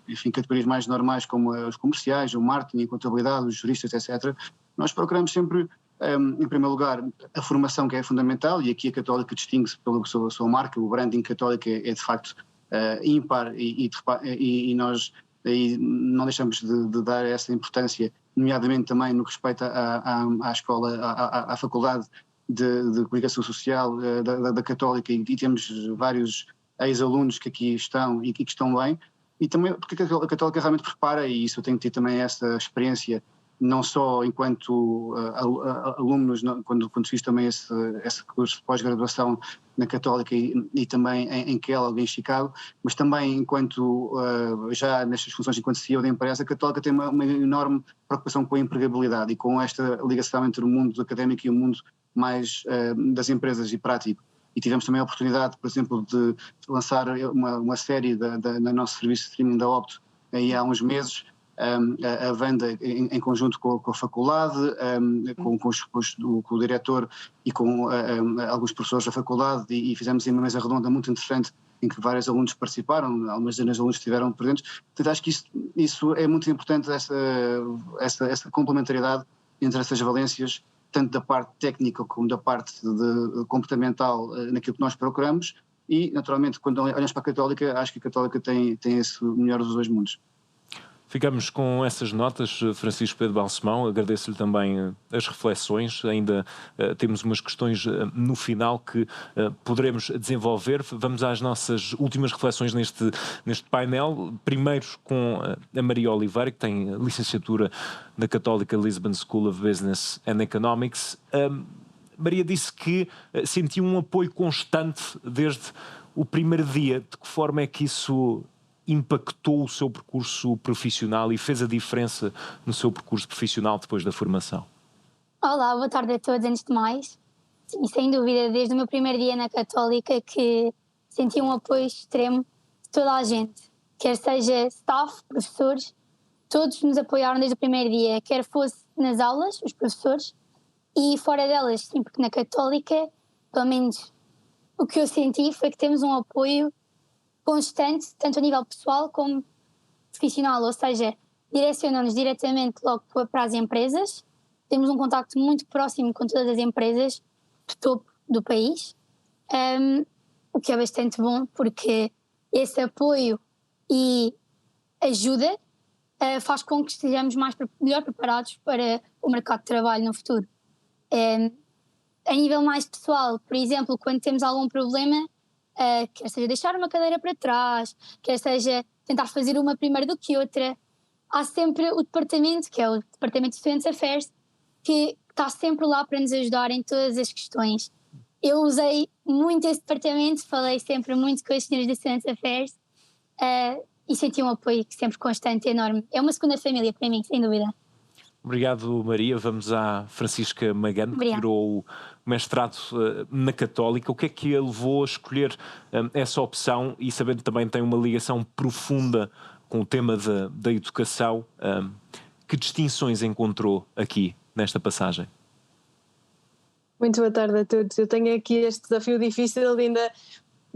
enfim, categorias mais normais como os comerciais, o marketing, a contabilidade, os juristas, etc. Nós procuramos sempre, em primeiro lugar, a formação, que é fundamental, e aqui a Católica distingue-se pela sua marca. O branding Católica é de facto ímpar, e nós aí não deixamos de dar essa importância, nomeadamente também no que respeita à escola, à faculdade de comunicação social da Católica, e temos vários ex-alunos que aqui estão e que estão bem, e também porque a Católica realmente prepara, e isso eu tenho tido também essa experiência não só enquanto alunos, quando fiz também esse curso de pós-graduação na Católica e também em Kellogg, em Chicago, mas também enquanto, já nestas funções enquanto CEO da empresa, a Católica tem uma enorme preocupação com a empregabilidade e com esta ligação entre o mundo académico e o mundo mais das empresas e prático. E tivemos também a oportunidade, por exemplo, de lançar uma série no nosso serviço de streaming da Opto aí há uns meses, a Wanda em conjunto com a faculdade, com o diretor e com alguns professores da faculdade, e fizemos uma mesa redonda muito interessante em que vários alunos participaram, algumas dezenas de alunos estiveram presentes. Portanto, acho que isso é muito importante, essa complementariedade entre essas valências, tanto da parte técnica como da parte comportamental naquilo que nós procuramos, e naturalmente quando olhamos para a Católica, acho que a Católica tem esse melhor dos dois mundos. Ficamos com essas notas, Francisco Pedro Balsemão. Agradeço-lhe também as reflexões. Ainda temos umas questões no final que poderemos desenvolver. Vamos às nossas últimas reflexões neste painel. Primeiro com a Maria Oliveira, que tem licenciatura na Católica Lisbon School of Business and Economics. Maria disse que sentiu um apoio constante desde o primeiro dia. De que forma é que isso impactou o seu percurso profissional e fez a diferença no seu percurso profissional depois da formação? Olá, boa tarde a todos, antes de mais. Sim, sem dúvida, desde o meu primeiro dia na Católica que senti um apoio extremo de toda a gente, quer seja staff, professores, todos nos apoiaram desde o primeiro dia, quer fosse nas aulas, os professores, e fora delas, sim, porque na Católica, pelo menos o que eu senti foi que temos um apoio constante, tanto a nível pessoal como profissional, ou seja, direcionam-nos diretamente logo para as empresas, temos um contacto muito próximo com todas as empresas de topo do país, o que é bastante bom, porque esse apoio e ajuda faz com que estejamos melhor preparados para o mercado de trabalho no futuro. A nível mais pessoal, por exemplo, quando temos algum problema, quer seja deixar uma cadeira para trás, quer seja tentar fazer uma primeiro do que outra, há sempre o departamento, que é o Departamento de Student Affairs, que está sempre lá para nos ajudar em todas as questões. Eu usei muito esse departamento, falei sempre muito com as senhoras de Student Affairs e senti um apoio sempre constante e enorme. É uma segunda família para mim, sem dúvida. Obrigado, Maria. Vamos à Francisca Magano, que tirou o mestrado na Católica. O que é que a levou a escolher essa opção e, sabendo também que tem uma ligação profunda com o tema da educação, que distinções encontrou aqui nesta passagem? Muito boa tarde a todos. Eu tenho aqui este desafio difícil de ainda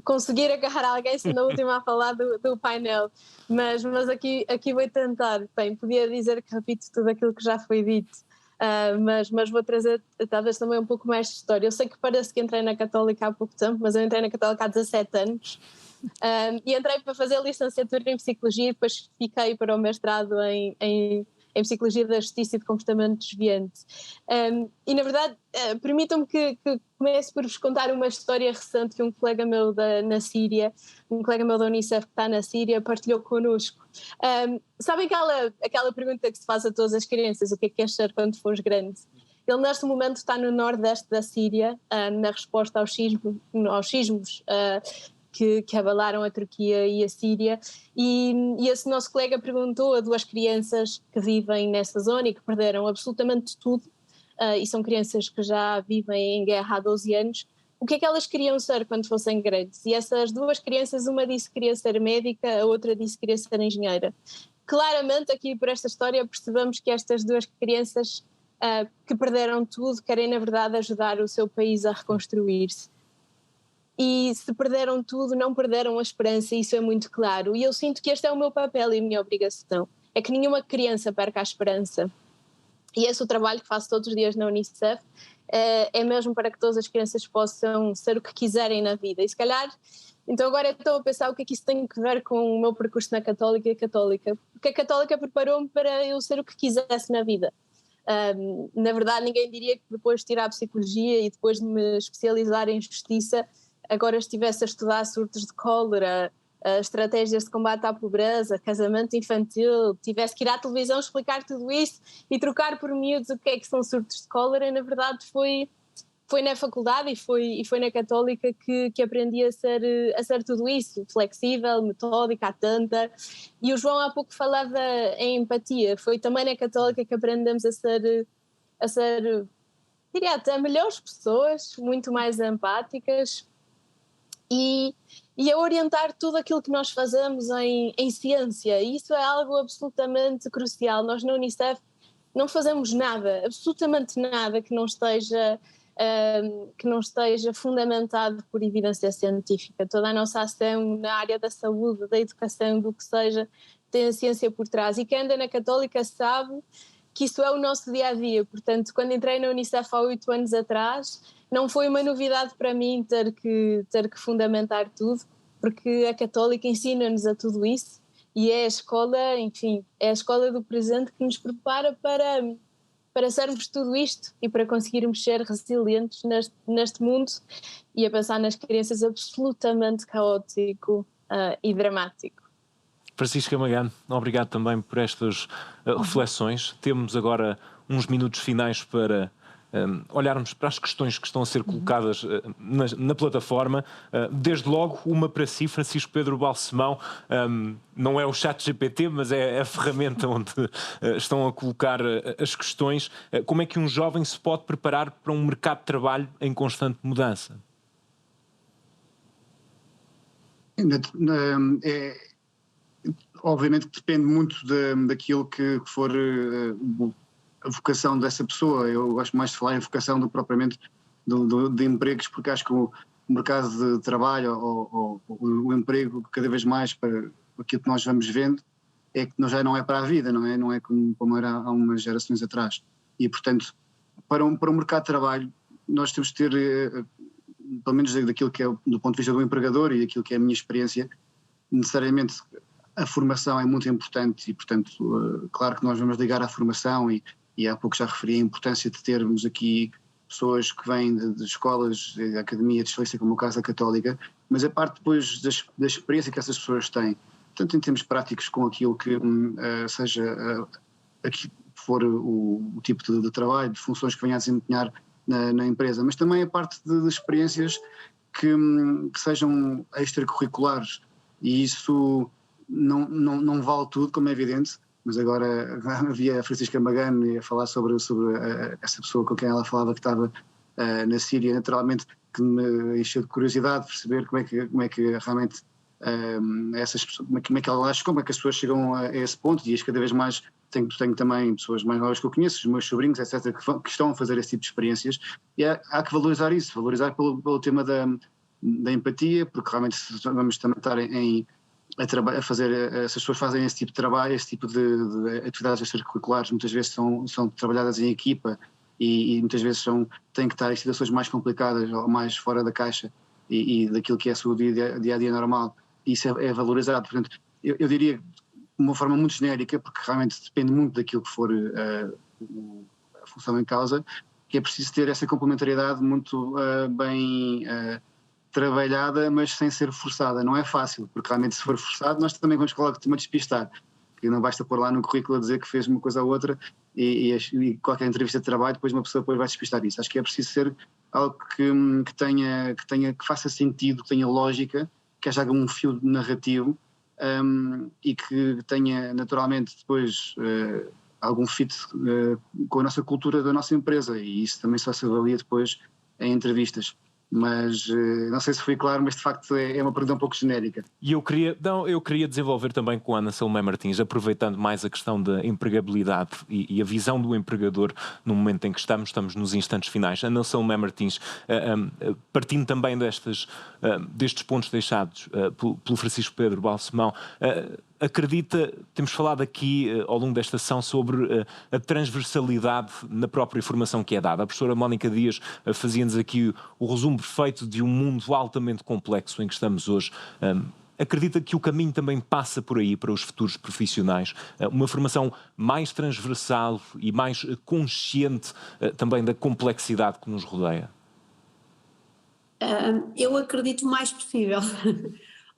conseguir agarrar alguém sendo a última a falar do painel, mas aqui vou tentar. Bem, podia dizer que repito tudo aquilo que já foi dito, mas vou trazer talvez também um pouco mais de história. Eu sei que parece que entrei na Católica há pouco tempo, mas eu entrei na Católica há 17 anos e entrei para fazer a licenciatura em Psicologia e depois fiquei para o mestrado em Psicologia da Justiça e de Comportamento Desviante. E, na verdade, permitam-me que comece por vos contar uma história recente que um colega meu na Síria, um colega meu da Unicef que está na Síria, partilhou connosco. Sabem aquela pergunta que se faz a todas as crianças, o que é que queres ser quando fores grande? Ele, neste momento, está no nordeste da Síria, na resposta aos sismos que abalaram a Turquia e a Síria, e esse nosso colega perguntou a duas crianças que vivem nessa zona e que perderam absolutamente tudo, e são crianças que já vivem em guerra há 12 anos, o que é que elas queriam ser quando fossem grandes. E essas duas crianças, uma disse que queria ser médica, a outra disse que queria ser engenheira. Claramente, aqui por esta história, percebemos que estas duas crianças que perderam tudo querem, na verdade, ajudar o seu país a reconstruir-se. E se perderam tudo, não perderam a esperança, isso é muito claro. E eu sinto que este é o meu papel e a minha obrigação. É que nenhuma criança perca a esperança. E esse é o trabalho que faço todos os dias na Unicef. É mesmo para que todas as crianças possam ser o que quiserem na vida. E se calhar, então agora eu estou a pensar o que é que isso tem a ver com o meu percurso na Católica e Católica. Porque a Católica preparou-me para eu ser o que quisesse na vida. Na verdade, ninguém diria que depois de tirar a Psicologia e depois de me especializar em Justiça, agora estivesse a estudar surtos de cólera estratégias de combate à pobreza, casamento infantil, tivesse que ir à televisão explicar tudo isto e trocar por miúdos o que é que são surtos de cólera, na verdade foi na faculdade e foi na Católica que aprendi a ser tudo isso, flexível, metódica, atenta. E o João há pouco falava em empatia, foi também na Católica que aprendemos a ser diria até melhores pessoas, muito mais empáticas e a orientar tudo aquilo que nós fazemos em ciência. E isso é algo absolutamente crucial. Nós na Unicef não fazemos nada, absolutamente nada que não esteja fundamentado por evidência científica. Toda a nossa ação na área da saúde, da educação, do que seja, tem a ciência por trás. E quem anda na Católica sabe que isso é o nosso dia-a-dia. Portanto, quando entrei na Unicef há 8 anos atrás, não foi uma novidade para mim ter que fundamentar tudo, porque a Católica ensina-nos a tudo isso e é a escola, enfim, é a escola do presente que nos prepara para sermos tudo isto e para conseguirmos ser resilientes neste mundo e a pensar nas crianças absolutamente caótico e dramático. Francisca Magano, obrigado também por estas reflexões. Temos agora uns minutos finais para olharmos para as questões que estão a ser colocadas na plataforma. Desde logo, uma para si, Francisco Pedro Balsemão. Não é o ChatGPT, mas é a ferramenta onde estão a colocar as questões. Como é que um jovem se pode preparar para um mercado de trabalho em constante mudança? Obviamente que depende muito daquilo que for a vocação dessa pessoa. Eu gosto mais de falar em vocação do que propriamente de empregos, porque acho que o mercado de trabalho ou o emprego cada vez mais para aquilo que nós vamos vendo é que já não é para a vida, não é como era há umas gerações atrás. E portanto, para um mercado de trabalho nós temos que ter, pelo menos daquilo que é do ponto de vista do empregador e daquilo que é a minha experiência, necessariamente a formação é muito importante e, portanto, claro que nós vamos ligar à formação e há pouco já referi a importância de termos aqui pessoas que vêm de escolas, de academia de excelência, como o caso da Católica, mas a parte depois da experiência que essas pessoas têm, tanto em termos práticos com aquilo que seja aqui for o tipo de trabalho, de funções que venha a desempenhar na empresa, mas também a parte de experiências que sejam extracurriculares, e isso não vale tudo, como é evidente, mas agora havia a Francisca Magano a falar sobre essa pessoa com quem ela falava que estava na Síria, naturalmente que me encheu de curiosidade perceber como é que realmente essas pessoas, como é que ela acha, como é que as pessoas chegam a esse ponto, e cada vez mais tenho também pessoas mais novas que eu conheço, os meus sobrinhos, etc., que estão a fazer esse tipo de experiências, e há que valorizar isso, valorizar pelo tema da empatia, porque realmente vamos também estar a fazer, essas pessoas fazem esse tipo de trabalho, esse tipo de atividades extracurriculares, muitas vezes são trabalhadas em equipa e muitas vezes têm que estar em situações mais complicadas ou mais fora da caixa e daquilo que é o seu dia-a-dia normal. Isso é valorizado. Portanto, eu diria de uma forma muito genérica, porque realmente depende muito daquilo que for a função em causa, que é preciso ter essa complementariedade muito bem trabalhada, mas sem ser forçada. Não é fácil, porque realmente se for forçado nós também vamos logo despistar, que não basta pôr lá no currículo a dizer que fez uma coisa ou outra e qualquer entrevista de trabalho depois uma pessoa depois vai despistar isso. Acho que é preciso ser algo que faça sentido, que tenha lógica, que haja algum fio narrativo e que tenha naturalmente depois algum fit com a nossa cultura da nossa empresa, e isso também só se avalia depois em entrevistas. Mas não sei se fui claro, mas de facto é uma pergunta um pouco genérica. E eu queria desenvolver também com a Ana Salomé Martins, aproveitando mais a questão da empregabilidade e a visão do empregador no momento em que estamos nos instantes finais. Ana Salomé Martins, partindo também destes pontos deixados pelo Francisco Pedro Balsemão, acredita, temos falado aqui ao longo desta sessão sobre a transversalidade na própria formação que é dada. A professora Mónica Dias fazia-nos aqui o resumo perfeito de um mundo altamente complexo em que estamos hoje. Acredita que o caminho também passa por aí para os futuros profissionais? Uma formação mais transversal e mais consciente também da complexidade que nos rodeia? Eu acredito o mais possível.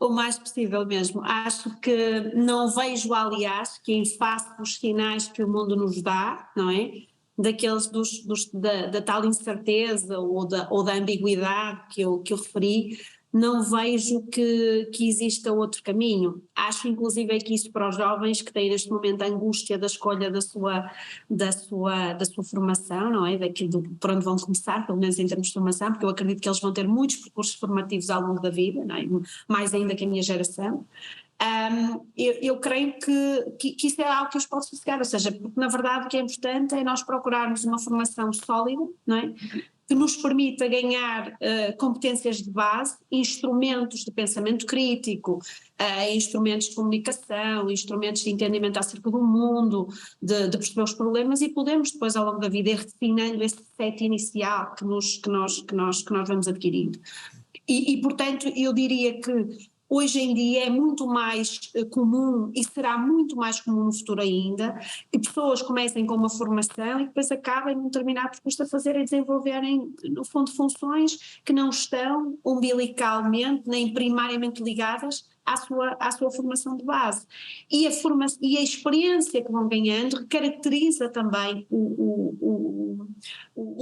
O mais possível mesmo. Acho que não vejo, aliás, que em face dos sinais que o mundo nos dá, não é? Daqueles da tal incerteza ou da ambiguidade que eu referi, não vejo que exista outro caminho. Acho inclusive que isso para os jovens que têm neste momento a angústia da escolha da sua formação, não é? Daquilo por onde vão começar, pelo menos em termos de formação, porque eu acredito que eles vão ter muitos percursos formativos ao longo da vida, não é? Mais ainda que a minha geração. Eu creio que isso é algo que os pode sossegar, ou seja, porque na verdade o que é importante é nós procurarmos uma formação sólida, não é? Que nos permita ganhar competências de base, instrumentos de pensamento crítico, instrumentos de comunicação, instrumentos de entendimento acerca do mundo, de perceber os problemas, e podemos depois ao longo da vida ir refinando esse set inicial que nós vamos adquirindo. E portanto eu diria que hoje em dia é muito mais comum e será muito mais comum no futuro ainda, que pessoas comecem com uma formação e depois acabem num determinado percurso a fazerem e desenvolverem, no fundo, funções que não estão umbilicalmente nem primariamente ligadas à sua formação de base. E a experiência que vão ganhando caracteriza também o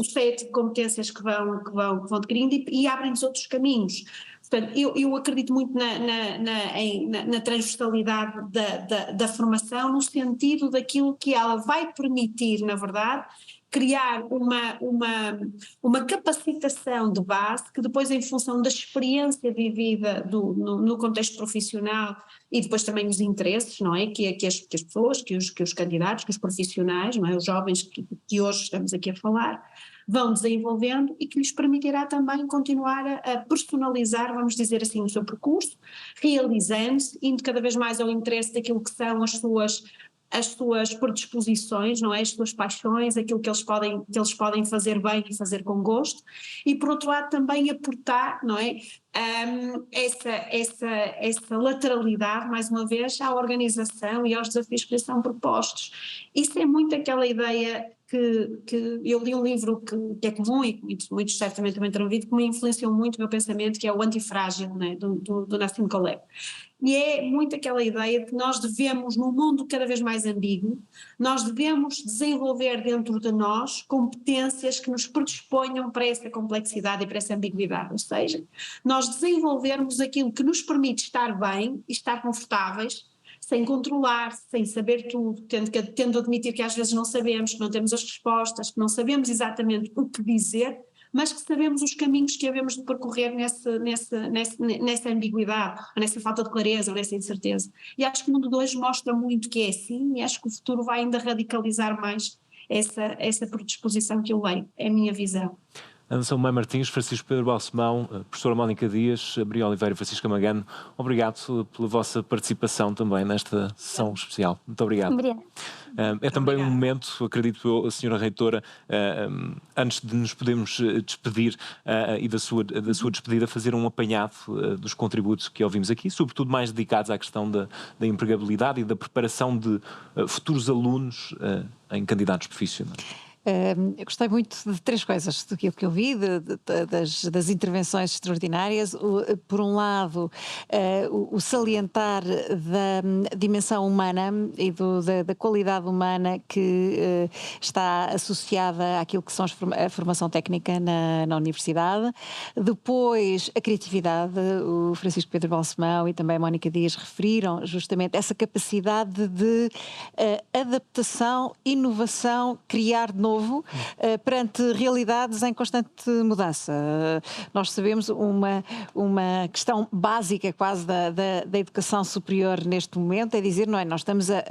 set de competências que vão adquirindo e abrem-nos outros caminhos. Portanto, eu acredito muito na transversalidade da formação, no sentido daquilo que ela vai permitir, na verdade, criar uma capacitação de base que depois, em função da experiência vivida no contexto profissional e depois também os interesses, não é? Que as pessoas, que os candidatos, que os profissionais, não é? Os jovens que hoje estamos aqui a falar, vão desenvolvendo e que lhes permitirá também continuar a personalizar, vamos dizer assim, o seu percurso, realizando-se, indo cada vez mais ao interesse daquilo que são as suas predisposições, não é? As suas paixões, aquilo que eles podem fazer bem e fazer com gosto, e por outro lado também aportar, não é? Essa lateralidade, mais uma vez, à organização e aos desafios que lhes são propostos. Isso é muito aquela ideia que eu li um livro que é comum e muitos certamente também terão ouvido, que me influenciou muito o meu pensamento, que é o Antifrágil, né, do Nassim Taleb. E é muito aquela ideia de que nós devemos, num mundo cada vez mais ambíguo, nós devemos desenvolver dentro de nós competências que nos predisponham para essa complexidade e para essa ambiguidade, ou seja, nós desenvolvermos aquilo que nos permite estar bem e estar confortáveis, sem controlar, sem saber tudo, tendo de admitir que às vezes não sabemos, que não temos as respostas, que não sabemos exatamente o que dizer, mas que sabemos os caminhos que havemos de percorrer nessa ambiguidade, ou nessa falta de clareza, ou nessa incerteza. E acho que o mundo de hoje mostra muito que é assim, e acho que o futuro vai ainda radicalizar mais essa predisposição que eu leio, é a minha visão. Ana Salomé Martins, Francisco Pedro Balsemão, professora Mónica Dias, Maria Oliveira e Francisca Magano, obrigado pela vossa participação também nesta sessão especial. Muito obrigado. Obrigada. É também um momento, acredito eu, a senhora reitora, antes de nos podermos despedir e da sua despedida, fazer um apanhado dos contributos que ouvimos aqui, sobretudo mais dedicados à questão da empregabilidade e da preparação de futuros alunos em candidatos profissionais. Eu gostei muito de três coisas do que eu vi, das intervenções extraordinárias. Por um lado, o salientar da dimensão humana e da qualidade humana que está associada àquilo que são a formação técnica na universidade. Depois, a criatividade. O Francisco Pedro Balsemão e também a Mónica Dias referiram justamente essa capacidade de adaptação, inovação, criar de novo perante realidades em constante mudança. Nós sabemos uma questão básica quase da educação superior neste momento, é dizer, não é, nós estamos a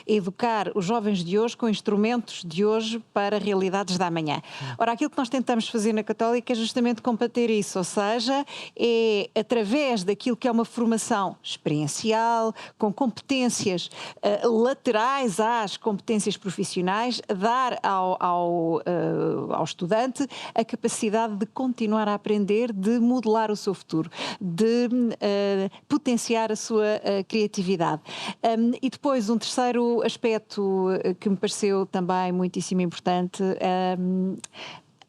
educar os jovens de hoje com instrumentos de hoje para realidades da amanhã. Ora, aquilo que nós tentamos fazer na Católica é justamente combater isso, ou seja, é através daquilo que é uma formação experiencial, com competências laterais às competências profissionais, dar ao estudante a capacidade de continuar a aprender, de modelar o seu futuro, de potenciar a sua criatividade. E depois um terceiro aspecto que me pareceu também muitíssimo importante,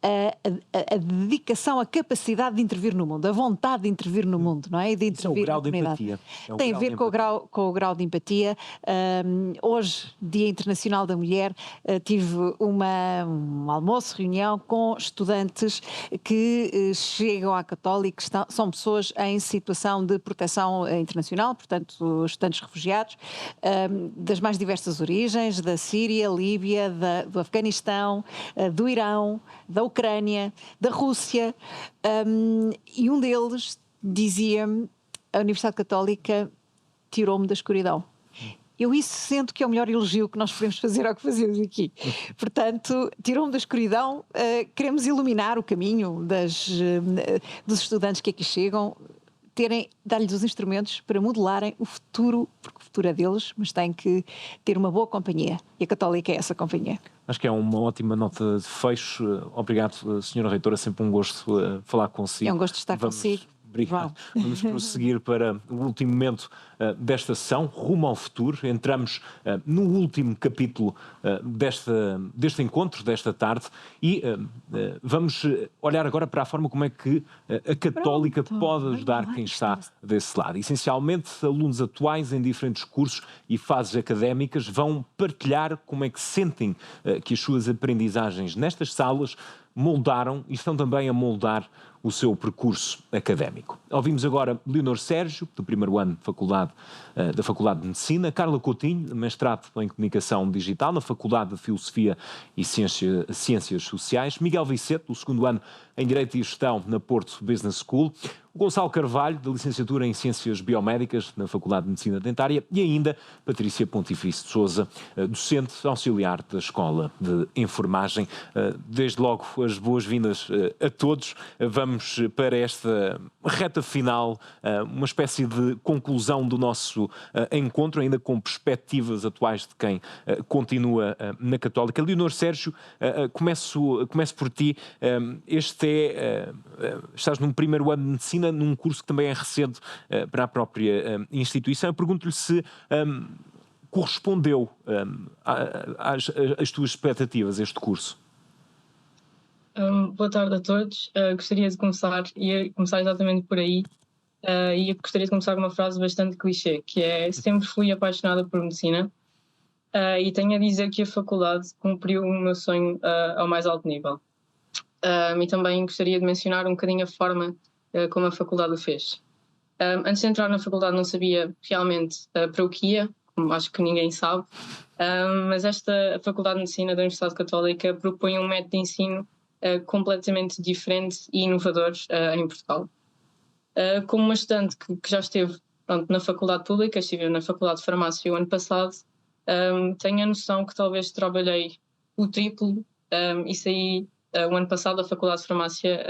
a dedicação, a capacidade de intervir no mundo, a vontade de intervir no mundo, não é? E de Isso é o intervir grau na de comunidade. empatia. Tem a ver com o grau de empatia. Hoje, Dia Internacional da Mulher, tive um almoço, reunião com estudantes que chegam à Católica, são pessoas em situação de proteção internacional, portanto, estudantes refugiados, das mais diversas origens, da Síria, Líbia, do Afeganistão, do Irão, da Ucrânia, da Rússia, e um deles dizia-me: a Universidade Católica tirou-me da escuridão. Eu isso sinto que é o melhor elogio que nós podemos fazer ao que fazemos aqui. Portanto, tirou-me da escuridão, queremos iluminar o caminho dos estudantes que aqui chegam, dar-lhes os instrumentos para modelarem o futuro, porque o futuro é deles, mas têm que ter uma boa companhia. E a Católica é essa companhia. Acho que é uma ótima nota de fecho. Obrigado, Sra. Reitora, sempre um gosto falar consigo. É um gosto de estar consigo. Obrigado. Vamos prosseguir para o último momento desta sessão, rumo ao futuro. Entramos no último capítulo deste encontro, desta tarde, e vamos olhar agora para a forma como é que a Católica pode ajudar quem está desse lado. Essencialmente, alunos atuais em diferentes cursos e fases académicas vão partilhar como é que sentem que as suas aprendizagens nestas salas moldaram e estão também a moldar o seu percurso académico. Ouvimos agora Leonor Sérgio, do primeiro ano da Faculdade de Medicina, Carla Coutinho, mestrado em Comunicação Digital na Faculdade de Filosofia e Ciências Sociais, Miguel Vicente, do segundo ano em Direito e Gestão na Porto Business School, Gonçalo Carvalho, da Licenciatura em Ciências Biomédicas na Faculdade de Medicina Dentária, e ainda Patrícia Pontifice de Sousa, docente auxiliar da Escola de Enfermagem. Desde logo as boas-vindas a todos. Vamos para esta reta final, uma espécie de conclusão do nosso encontro, ainda com perspectivas atuais de quem continua na Católica. Leonor Sérgio, começo por ti. Estás num primeiro ano de Medicina, num curso que também é recente para a própria instituição. Eu pergunto-lhe se correspondeu às tuas expectativas este curso. Boa tarde a todos. Gostaria de começar exatamente por aí, e gostaria de começar com uma frase bastante clichê, que é: sempre fui apaixonada por medicina, e tenho a dizer que a faculdade cumpriu o meu sonho ao mais alto nível. E também gostaria de mencionar um bocadinho a forma como a faculdade o fez. Antes de entrar na faculdade não sabia realmente para o que ia, como acho que ninguém sabe, mas a Faculdade de Medicina da Universidade Católica propõe um método de ensino completamente diferente e inovador em Portugal. Como uma estudante que já esteve na faculdade pública, estive na Faculdade de Farmácia o ano passado, tenho a noção que talvez trabalhei o triplo e saí o ano passado da Faculdade de Farmácia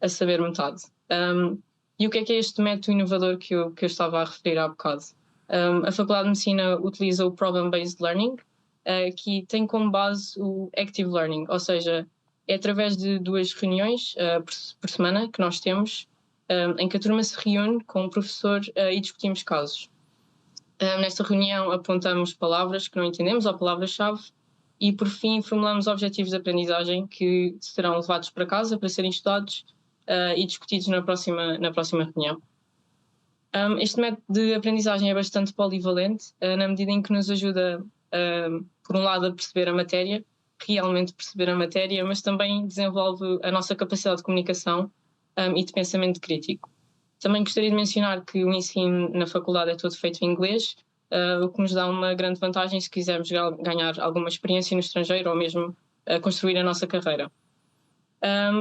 a saber metade. E o que é este método inovador que eu estava a referir há bocado? A Faculdade de Medicina utiliza o Problem-Based Learning, que tem como base o Active Learning, ou seja, é através de 2 reuniões por semana que nós temos, em que a turma se reúne com o professor e discutimos casos. Nesta reunião apontamos palavras que não entendemos ou palavras-chave e, por fim, formulamos objetivos de aprendizagem que serão levados para casa para serem estudados e discutidos na próxima reunião. Este método de aprendizagem é bastante polivalente, na medida em que nos ajuda, por um lado, a perceber a matéria, realmente perceber a matéria, mas também desenvolve a nossa capacidade de comunicação e de pensamento crítico. Também gostaria de mencionar que o ensino na faculdade é todo feito em inglês, o que nos dá uma grande vantagem se quisermos ganhar alguma experiência no estrangeiro ou mesmo construir a nossa carreira.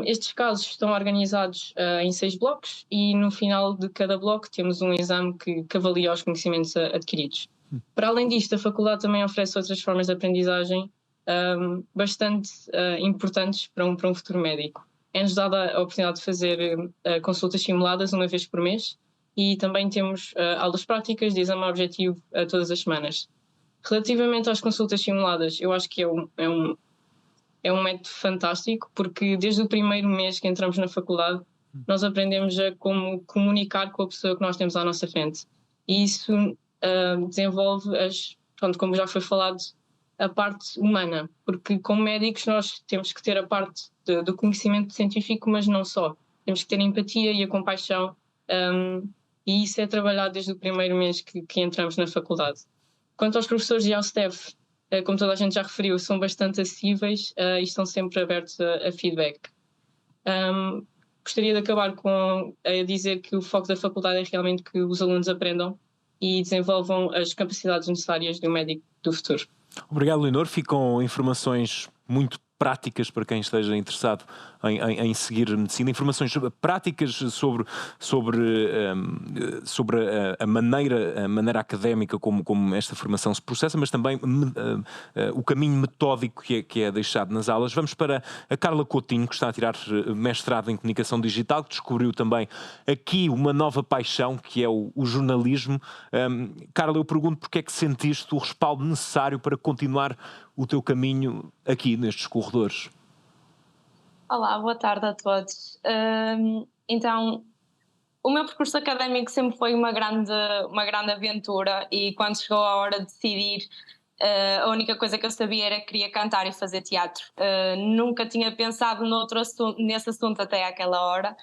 Estes casos estão organizados em 6 blocos e no final de cada bloco temos um exame que avalia os conhecimentos adquiridos. Para além disto, a faculdade também oferece outras formas de aprendizagem bastante importantes para um futuro médico. É-nos dada a oportunidade de fazer consultas simuladas uma vez por mês e também temos aulas práticas de exame objetivo todas as semanas. Relativamente às consultas simuladas, eu acho que é um método fantástico, porque desde o primeiro mês que entramos na faculdade nós aprendemos a como comunicar com a pessoa que nós temos à nossa frente. E isso desenvolve como já foi falado, a parte humana, porque como médicos nós temos que ter a parte do conhecimento científico, mas não só. Temos que ter a empatia e a compaixão, e isso é trabalhado desde o primeiro mês que entramos na faculdade. Quanto aos professores e ao staff, como toda a gente já referiu, são bastante acessíveis e estão sempre abertos a feedback. Gostaria de acabar a dizer que o foco da faculdade é realmente que os alunos aprendam e desenvolvam as capacidades necessárias do médico do futuro. Obrigado, Leonor. Ficam informações muito práticas para quem esteja interessado em seguir medicina, informações práticas sobre a maneira académica como esta formação se processa, mas também o caminho metódico que é deixado nas aulas. Vamos para a Carla Coutinho, que está a tirar mestrado em Comunicação Digital, que descobriu também aqui uma nova paixão, que é o jornalismo. Carla, eu pergunto porque é que sentiste o respaldo necessário para continuar o teu caminho aqui nestes corredores. Olá, boa tarde a todos. Então, o meu percurso académico sempre foi uma grande aventura, e quando chegou a hora de decidir, a única coisa que eu sabia era que queria cantar e fazer teatro. Nunca tinha pensado nesse assunto até àquela hora,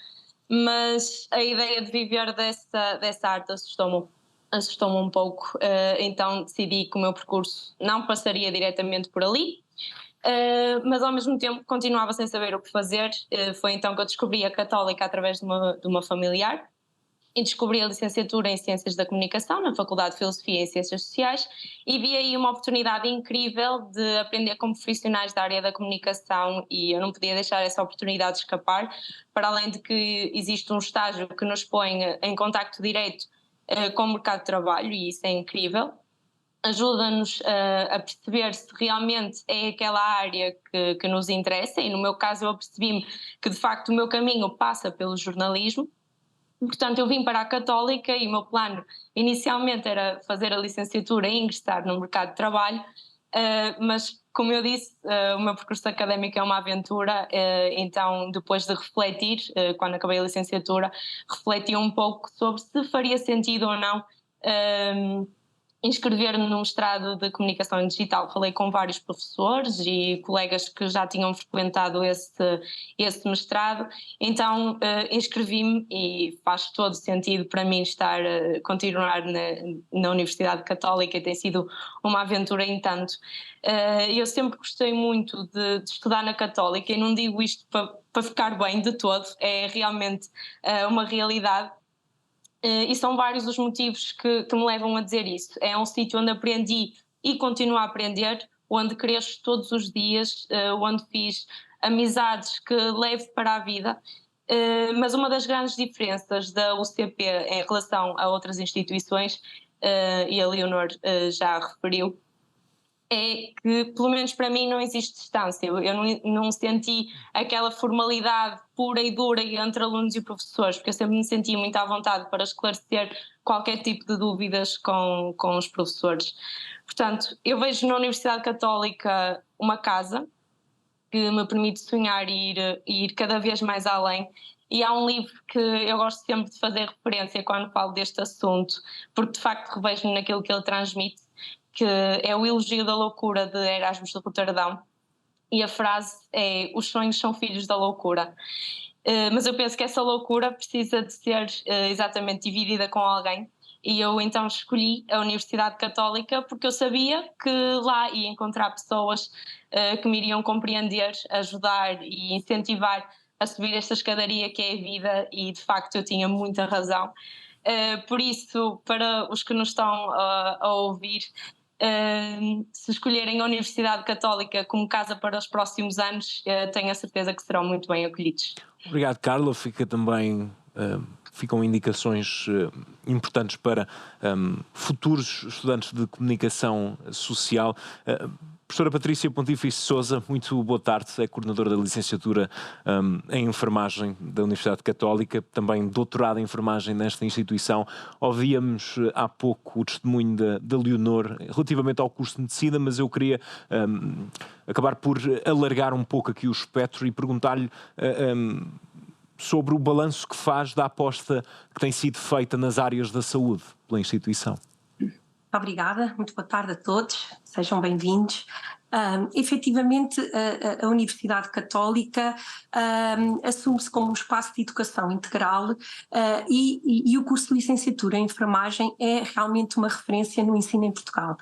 mas a ideia de viver dessa arte assustou-me um pouco, então decidi que o meu percurso não passaria diretamente por ali, mas ao mesmo tempo continuava sem saber o que fazer. Foi então que eu descobri a Católica através de uma familiar, e descobri a licenciatura em Ciências da Comunicação na Faculdade de Filosofia e Ciências Sociais, e vi aí uma oportunidade incrível de aprender com profissionais da área da comunicação, e eu não podia deixar essa oportunidade escapar, para além de que existe um estágio que nos põe em contacto direto com o mercado de trabalho, e isso é incrível. Ajuda-nos a perceber se realmente é aquela área que nos interessa, e no meu caso eu percebi-me que de facto o meu caminho passa pelo jornalismo. Portanto, eu vim para a Católica e o meu plano inicialmente era fazer a licenciatura e ingressar no mercado de trabalho, mas, como eu disse, o meu percurso académico é uma aventura, então depois de refletir, quando acabei a licenciatura, refleti um pouco sobre se faria sentido ou não inscrever-me no mestrado de Comunicação Digital. Falei com vários professores e colegas que já tinham frequentado esse mestrado, então inscrevi-me, e faz todo sentido para mim continuar na Universidade Católica, e tem sido uma aventura em tanto. Eu sempre gostei muito de estudar na Católica, e não digo isto para ficar bem de todo, é realmente uma realidade. E são vários os motivos que me levam a dizer isso. É um sítio onde aprendi e continuo a aprender, onde cresço todos os dias, onde fiz amizades que levo para a vida. Mas uma das grandes diferenças da UCP em relação a outras instituições, e a Leonor já referiu, é que, pelo menos para mim, não existe distância. Eu não senti aquela formalidade pura e dura entre alunos e professores, porque eu sempre me senti muito à vontade para esclarecer qualquer tipo de dúvidas com os professores. Portanto, eu vejo na Universidade Católica uma casa que me permite sonhar e ir cada vez mais além. E há um livro que eu gosto sempre de fazer referência quando falo deste assunto, porque de facto revejo-me naquilo que ele transmite, que é o Elogio da Loucura, de Erasmus de Roterdão, e a frase é: os sonhos são filhos da loucura. Mas eu penso que essa loucura precisa de ser exatamente dividida com alguém, e eu então escolhi a Universidade Católica porque eu sabia que lá ia encontrar pessoas que me iriam compreender, ajudar e incentivar a subir esta escadaria que é a vida, e de facto eu tinha muita razão. Por isso, para os que nos estão a ouvir, se escolherem a Universidade Católica como casa para os próximos anos, tenho a certeza que serão muito bem acolhidos. Obrigado, Carla. Ficam indicações importantes para futuros estudantes de comunicação social. Professora Patrícia Pontífice Sousa, muito boa tarde, é coordenadora da licenciatura em enfermagem da Universidade Católica, também doutorada em enfermagem nesta instituição. Ouvíamos há pouco o testemunho da Leonor relativamente ao curso de medicina, mas eu queria acabar por alargar um pouco aqui o espectro e perguntar-lhe sobre o balanço que faz da aposta que tem sido feita nas áreas da saúde pela instituição. Obrigada, muito boa tarde a todos. sejam bem-vindos. Efetivamente, a Universidade Católica assume-se como um espaço de educação integral e o curso de licenciatura em enfermagem é realmente uma referência no ensino em Portugal.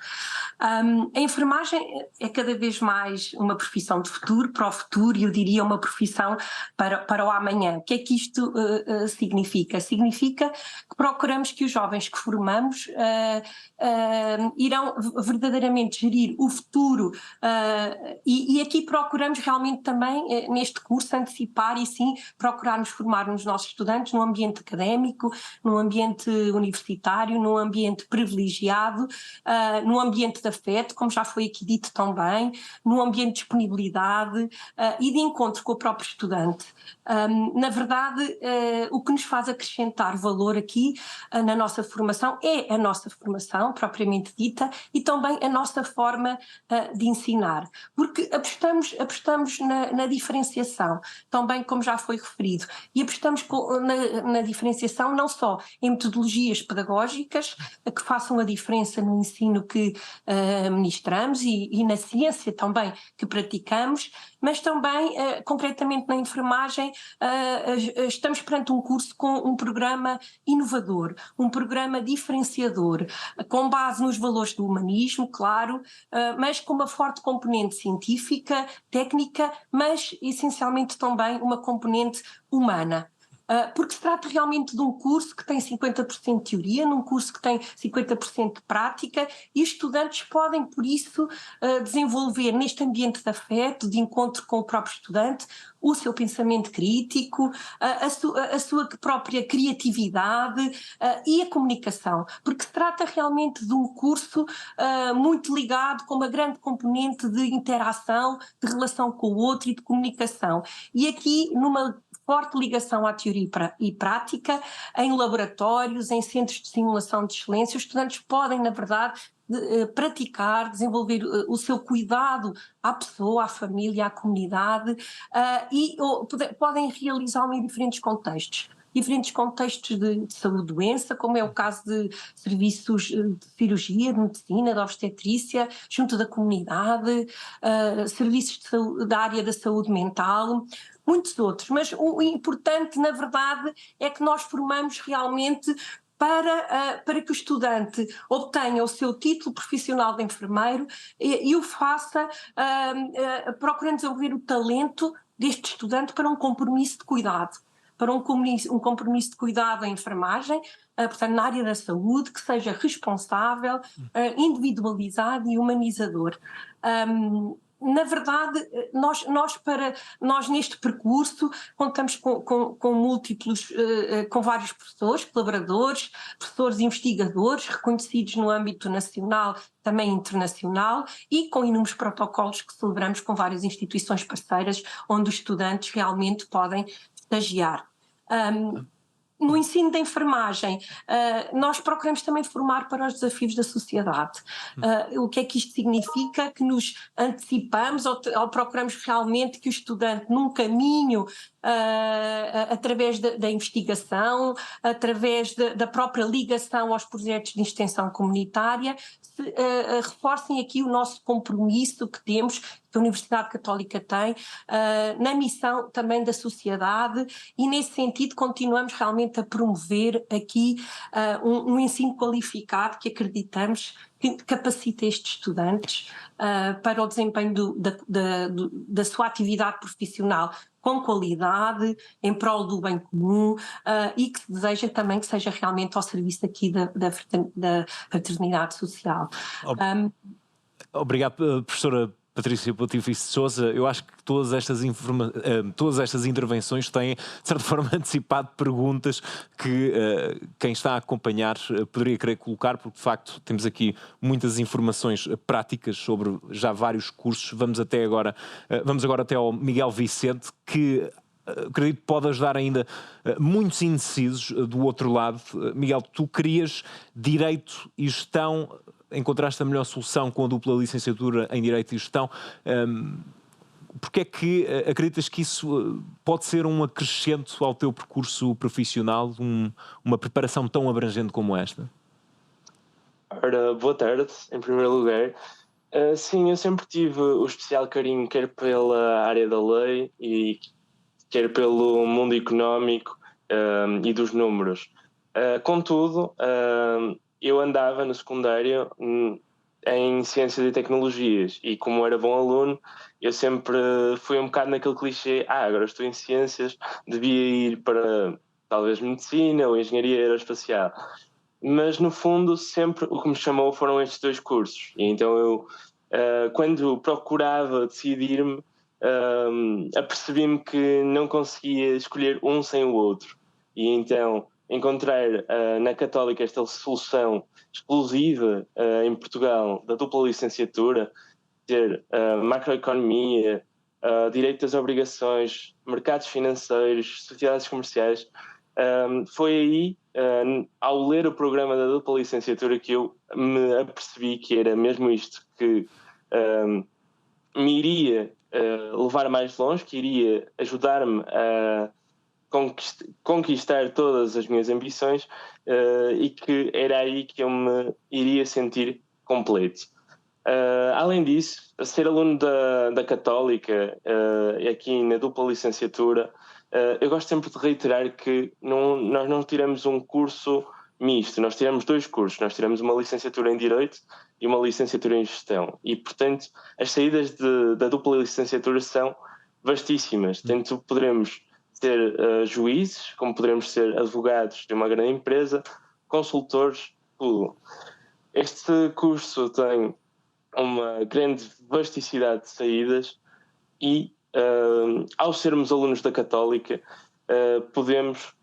A enfermagem é cada vez mais uma profissão de futuro, para o futuro, e eu diria uma profissão para o amanhã. O que é que isto significa? Significa que procuramos que os jovens que formamos irão verdadeiramente gerir o futuro. E aqui procuramos realmente também, neste curso, antecipar e sim procurar nos formar nos nossos estudantes num ambiente académico, num ambiente universitário, num ambiente privilegiado, num ambiente de afeto, como já foi aqui dito também, num ambiente de disponibilidade e de encontro com o próprio estudante. Na verdade, o que nos faz acrescentar valor aqui na nossa formação é a nossa formação propriamente dita e também a nossa forma de ensinar, porque apostamos na diferenciação, também como já foi referido, e apostamos na diferenciação não só em metodologias pedagógicas que façam a diferença no ensino que ministramos e na ciência também que praticamos, mas também, concretamente na enfermagem, estamos perante um curso com um programa inovador, um programa diferenciador, com base nos valores do humanismo, claro, mas com uma forte componente científica, técnica, mas essencialmente também uma componente humana. Porque se trata realmente de um curso que tem 50% de teoria, num curso que tem 50% de prática, e os estudantes podem, por isso, desenvolver neste ambiente de afeto, de encontro com o próprio estudante, o seu pensamento crítico, a sua própria criatividade e a comunicação, porque se trata realmente de um curso muito ligado com uma grande componente de interação, de relação com o outro e de comunicação. E aqui, numa forte ligação à teoria e prática, em laboratórios, em centros de simulação de excelência, os estudantes podem, na verdade, praticar, desenvolver o seu cuidado à pessoa, à família, à comunidade e podem realizá-lo em diferentes contextos de saúde-doença, como é o caso de serviços de cirurgia, de medicina, de obstetrícia, junto da comunidade, serviços da área da saúde mental, muitos outros. Mas o importante, na verdade, é que nós formamos realmente para que o estudante obtenha o seu título profissional de enfermeiro e o faça procurando desenvolver o talento deste estudante para um compromisso de cuidado. Para um compromisso de cuidado em enfermagem, portanto, na área da saúde, que seja responsável, individualizado e humanizador. Na verdade, nós neste percurso contamos com múltiplos, com vários professores, colaboradores, professores investigadores reconhecidos no âmbito nacional, também internacional, e com inúmeros protocolos que celebramos com várias instituições parceiras, onde os estudantes realmente podem estagiar. No ensino da enfermagem, nós procuramos também formar para os desafios da sociedade. O que é que isto significa? Que nos antecipamos ou procuramos realmente que o estudante, num caminho, através da investigação, através da própria ligação aos projetos de extensão comunitária, reforcem aqui o nosso compromisso que temos, que a Universidade Católica tem, na missão também da sociedade, e nesse sentido continuamos realmente a promover aqui um ensino qualificado que acreditamos que capacita estes estudantes para o desempenho da sua atividade profissional com qualidade, em prol do bem comum, e que se deseja também que seja realmente ao serviço aqui da fraternidade social. Obrigado, professora Patrícia Pontífice de Sousa. Eu acho que todas estas intervenções têm, de certa forma, antecipado perguntas que quem está a acompanhar poderia querer colocar, porque de facto temos aqui muitas informações práticas sobre já vários cursos. Vamos agora até ao Miguel Vicente, que acredito que pode ajudar ainda muitos indecisos do outro lado. Miguel, tu querias Direito e Gestão, encontraste a melhor solução com a dupla licenciatura em Direito e Gestão. Porque é que acreditas que isso pode ser um acrescento ao teu percurso profissional, uma preparação tão abrangente como esta? Ora, boa tarde, em primeiro lugar. Sim, eu sempre tive o especial carinho quer pela área da lei e quer pelo mundo económico e dos números. Contudo, eu andava no secundário em ciências e tecnologias e como era bom aluno, eu sempre fui um bocado naquele clichê, agora estou em ciências, devia ir para talvez medicina ou engenharia aeroespacial. Mas no fundo sempre o que me chamou foram estes dois cursos. E então eu, quando procurava decidir-me, apercebi-me que não conseguia escolher um sem o outro. E então encontrar na Católica esta solução exclusiva em Portugal da dupla licenciatura, ter macroeconomia, direito das obrigações, mercados financeiros, sociedades comerciais, foi aí, ao ler o programa da dupla licenciatura, que eu me apercebi que era mesmo isto que me iria levar mais longe, que iria ajudar-me a conquistar todas as minhas ambições e que era aí que eu me iria sentir completo. Além disso, ser aluno da Católica, aqui na dupla licenciatura, eu gosto sempre de reiterar que nós não tiramos um curso misto, nós tiramos dois cursos, nós tiramos uma licenciatura em Direito e uma licenciatura em Gestão. E, portanto, as saídas da dupla licenciatura são vastíssimas. Tanto poderemos ser juízes, como poderemos ser advogados de uma grande empresa, consultores, tudo. Este curso tem uma grande vasticidade de saídas e, ao sermos alunos da Católica, podemos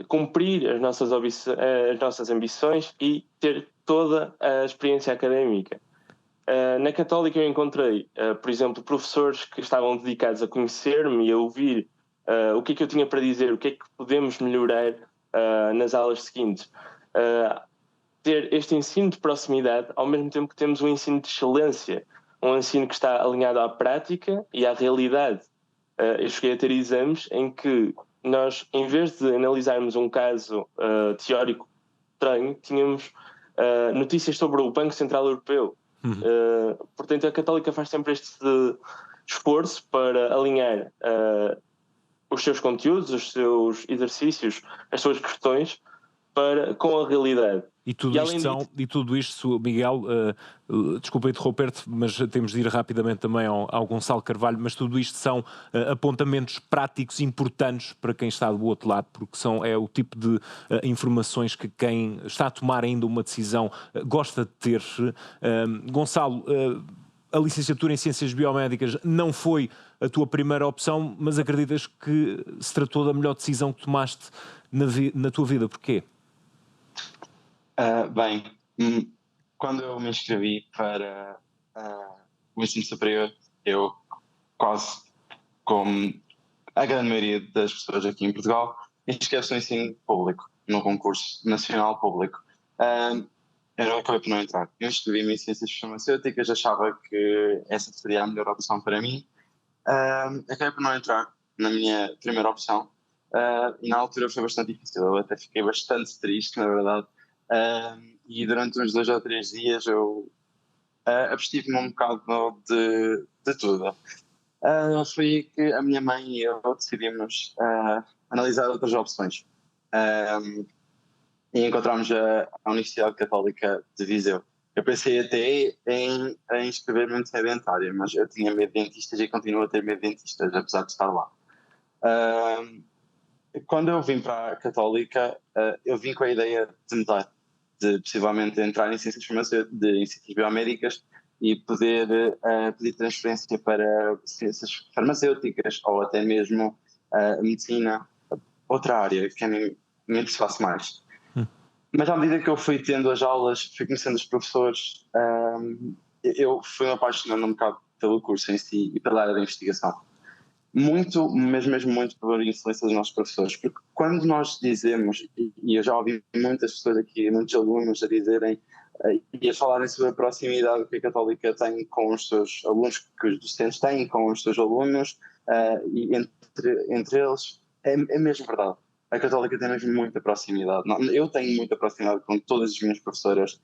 cumprir as nossas ambições e ter toda a experiência académica. Na Católica eu encontrei, por exemplo, professores que estavam dedicados a conhecer-me e a ouvir o que é que eu tinha para dizer, o que é que podemos melhorar nas aulas seguintes. Ter este ensino de proximidade, ao mesmo tempo que temos um ensino de excelência, um ensino que está alinhado à prática e à realidade. Eu cheguei a ter exames em que nós, em vez de analisarmos um caso teórico estranho, tínhamos notícias sobre o Banco Central Europeu. Portanto, a Católica faz sempre este esforço para alinhar os seus conteúdos, os seus exercícios, as suas questões com a realidade. E tudo isto, Miguel, desculpa interromper-te, mas temos de ir rapidamente também ao Gonçalo Carvalho, mas tudo isto são apontamentos práticos importantes para quem está do outro lado, porque é o tipo de informações que quem está a tomar ainda uma decisão gosta de ter. Gonçalo, a licenciatura em Ciências Biomédicas não foi a tua primeira opção, mas acreditas que se tratou da melhor decisão que tomaste na tua vida? Porquê? Bem, quando eu me inscrevi para o ensino superior, eu quase como a grande maioria das pessoas aqui em Portugal, inscreve-se no ensino público, no concurso nacional público. Eu acabei por não entrar. Eu inscrevi-me em Ciências Farmacêuticas, achava que essa seria a melhor opção para mim. Acabei por não entrar na minha primeira opção. E na altura foi bastante difícil, eu até fiquei bastante triste, na verdade. E durante uns 2 ou 3 dias eu abstive-me um bocado de tudo. Foi que a minha mãe e eu decidimos analisar outras opções e encontramos a Universidade Católica de Viseu. Eu pensei até em inscrever-me em medicina dentária, mas eu tinha medo de dentistas e continuo a ter medo de dentistas, apesar de estar lá. Quando eu vim para a Católica, eu vim com a ideia de mudar, de possivelmente entrar em ciências biomédicas e poder pedir transferência para ciências farmacêuticas ou até mesmo medicina, outra área que a mim me interessasse mais. Mas à medida que eu fui tendo as aulas, fui conhecendo os professores, eu fui me apaixonando um bocado pelo curso em si e pela área da investigação. Muito, mas mesmo muito pela excelência dos nossos professores, porque quando nós dizemos, e eu já ouvi muitas pessoas aqui, muitos alunos a dizerem e a falarem sobre a proximidade que a Católica tem com os seus alunos, que os docentes têm com os seus alunos, e entre eles, é mesmo verdade. A Católica tem mesmo muita proximidade. Eu tenho muita proximidade com todas as minhas professoras,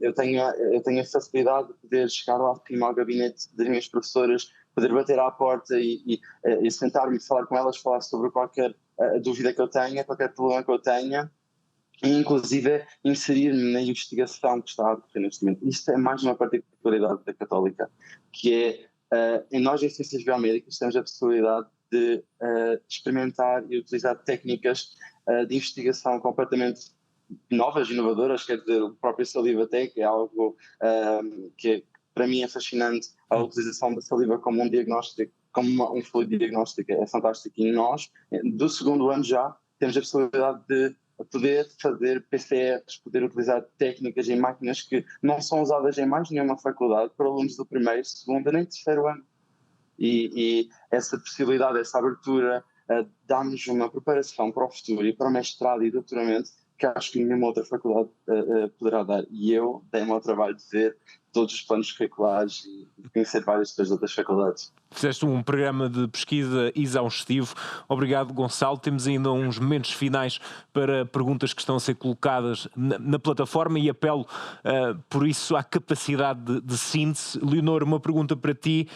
Eu tenho a facilidade de poder chegar lá de cima ao gabinete das minhas professoras, poder bater à porta e sentar-me e falar com elas, falar sobre qualquer dúvida que eu tenha, qualquer problema que eu tenha, e inclusive inserir-me na investigação que está a decorrer neste momento. Isto é mais uma particularidade da Católica, que é, em nós em Ciências Biomédicas temos a possibilidade de experimentar e utilizar técnicas de investigação completamente novas, inovadoras, quer dizer, o próprio Salivatec é algo que para mim é fascinante. A utilização da saliva como um diagnóstico, como um fluido diagnóstico é fantástico, e nós, do segundo ano já, temos a possibilidade de poder fazer PCRs, poder utilizar técnicas em máquinas que não são usadas em mais nenhuma faculdade por alunos do primeiro, segundo nem terceiro ano. E essa possibilidade, essa abertura, dá-nos uma preparação para o futuro e para o mestrado e doutoramento que acho que nenhuma outra faculdade poderá dar. E eu dei-me ao trabalho de ver todos os planos curriculares e de conhecer várias das outras faculdades. Fizeste um programa de pesquisa exaustivo. Obrigado, Gonçalo. Temos ainda uns momentos finais para perguntas que estão a ser colocadas na plataforma e apelo, por isso, à capacidade de síntese. Leonor, uma pergunta para ti.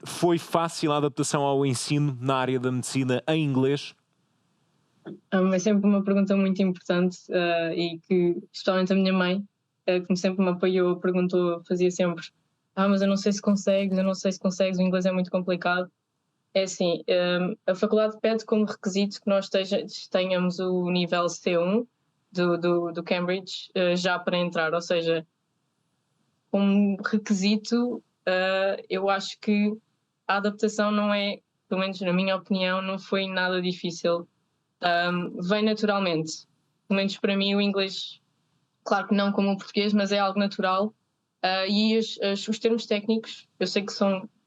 Foi fácil a adaptação ao ensino na área da medicina em inglês? É sempre uma pergunta muito importante e que, especialmente a minha mãe, que sempre me apoiou, perguntou, fazia sempre: mas eu não sei se consegues, o inglês é muito complicado. É assim, a faculdade pede como requisito que nós tenhamos o nível C1 do Cambridge já para entrar, ou seja, como requisito, eu acho que a adaptação não é, pelo menos na minha opinião, não foi nada difícil. Vem naturalmente. Pelo menos para mim o inglês, claro que não como o português, mas é algo natural. E os termos técnicos, eu sei que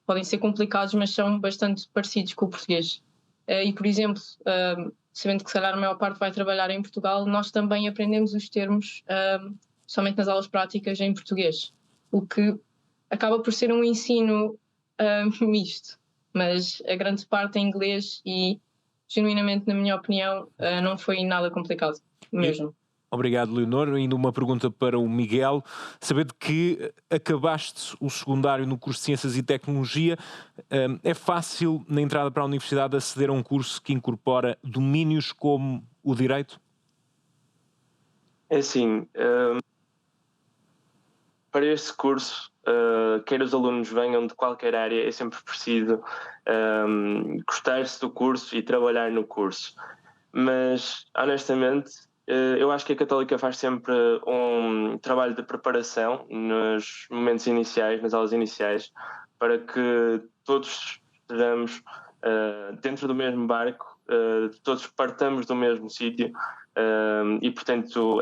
podem ser complicados, mas são bastante parecidos com o português. E, por exemplo, sabendo que se calhar a maior parte vai trabalhar em Portugal, nós também aprendemos os termos somente nas aulas práticas em português, o que acaba por ser um ensino misto, mas a grande parte em inglês e, genuinamente, na minha opinião, não foi nada complicado mesmo. Obrigado, Leonor. Ainda uma pergunta para o Miguel. Sabendo que acabaste o secundário no curso de Ciências e Tecnologia, é fácil, na entrada para a universidade, aceder a um curso que incorpora domínios como o direito? É assim, para este curso, quer os alunos venham de qualquer área, é sempre preciso gostar-se do curso e trabalhar no curso. Mas, honestamente, eu acho que a Católica faz sempre um trabalho de preparação nos momentos iniciais, nas aulas iniciais, para que todos estejamos dentro do mesmo barco, todos partamos do mesmo sítio e, portanto,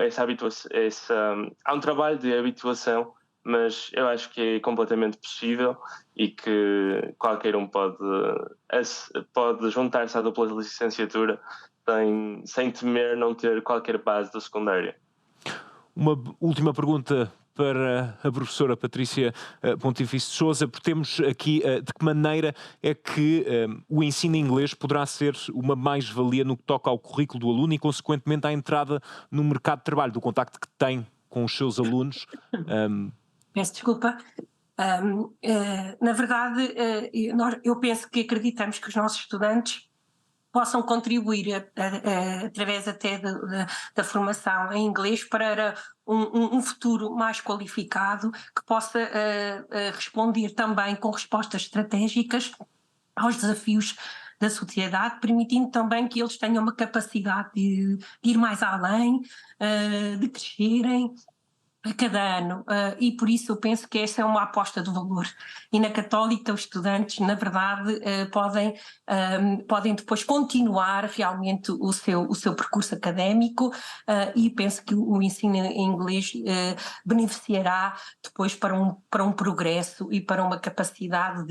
há um trabalho de habituação, mas eu acho que é completamente possível e que qualquer um pode juntar-se à dupla licenciatura sem temer não ter qualquer base do secundário. Uma última pergunta para a professora Patrícia Pontifício de Sousa, porque temos aqui de que maneira é que o ensino em inglês poderá ser uma mais-valia no que toca ao currículo do aluno e, consequentemente, à entrada no mercado de trabalho, do contacto que tem com os seus alunos. Peço desculpa. Na verdade, eu penso que acreditamos que os nossos estudantes possam contribuir através até da formação em inglês para um futuro mais qualificado, que possa responder também com respostas estratégicas aos desafios da sociedade, permitindo também que eles tenham uma capacidade de ir mais além, de crescerem a cada ano, e por isso eu penso que essa é uma aposta de valor. E na Católica os estudantes, na verdade, podem depois continuar realmente o seu percurso académico, e penso que o ensino em inglês beneficiará depois para um progresso e para uma capacidade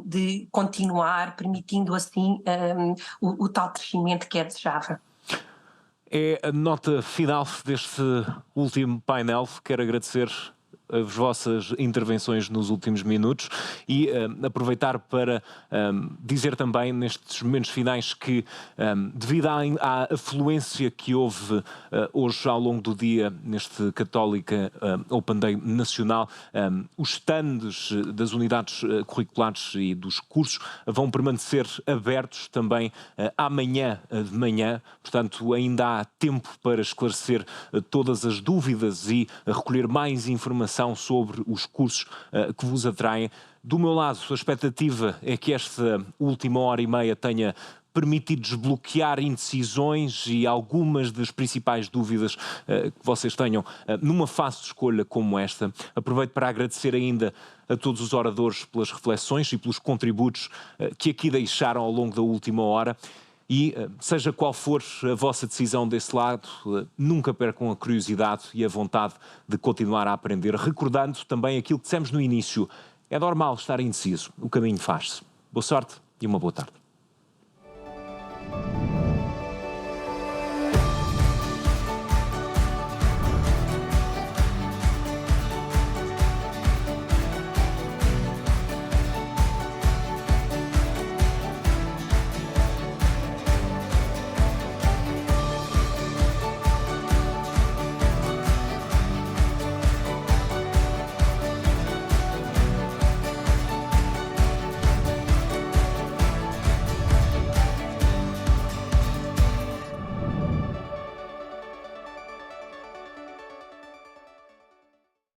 de continuar, permitindo assim o tal crescimento que é desejável. É a nota final deste último painel. Quero agradecer as vossas intervenções nos últimos minutos e aproveitar para dizer também nestes momentos finais que, devido à afluência que houve hoje ao longo do dia neste Católica Open Day Nacional, os stands das unidades curriculares e dos cursos vão permanecer abertos também amanhã de manhã, portanto ainda há tempo para esclarecer todas as dúvidas e recolher mais informação sobre os cursos que vos atraem. Do meu lado, a expectativa é que esta última hora e meia tenha permitido desbloquear indecisões e algumas das principais dúvidas que vocês tenham numa fase de escolha como esta. Aproveito para agradecer ainda a todos os oradores pelas reflexões e pelos contributos que aqui deixaram ao longo da última hora. E seja qual for a vossa decisão desse lado, nunca percam a curiosidade e a vontade de continuar a aprender, recordando também aquilo que dissemos no início. É normal estar indeciso, o caminho faz-se. Boa sorte e uma boa tarde.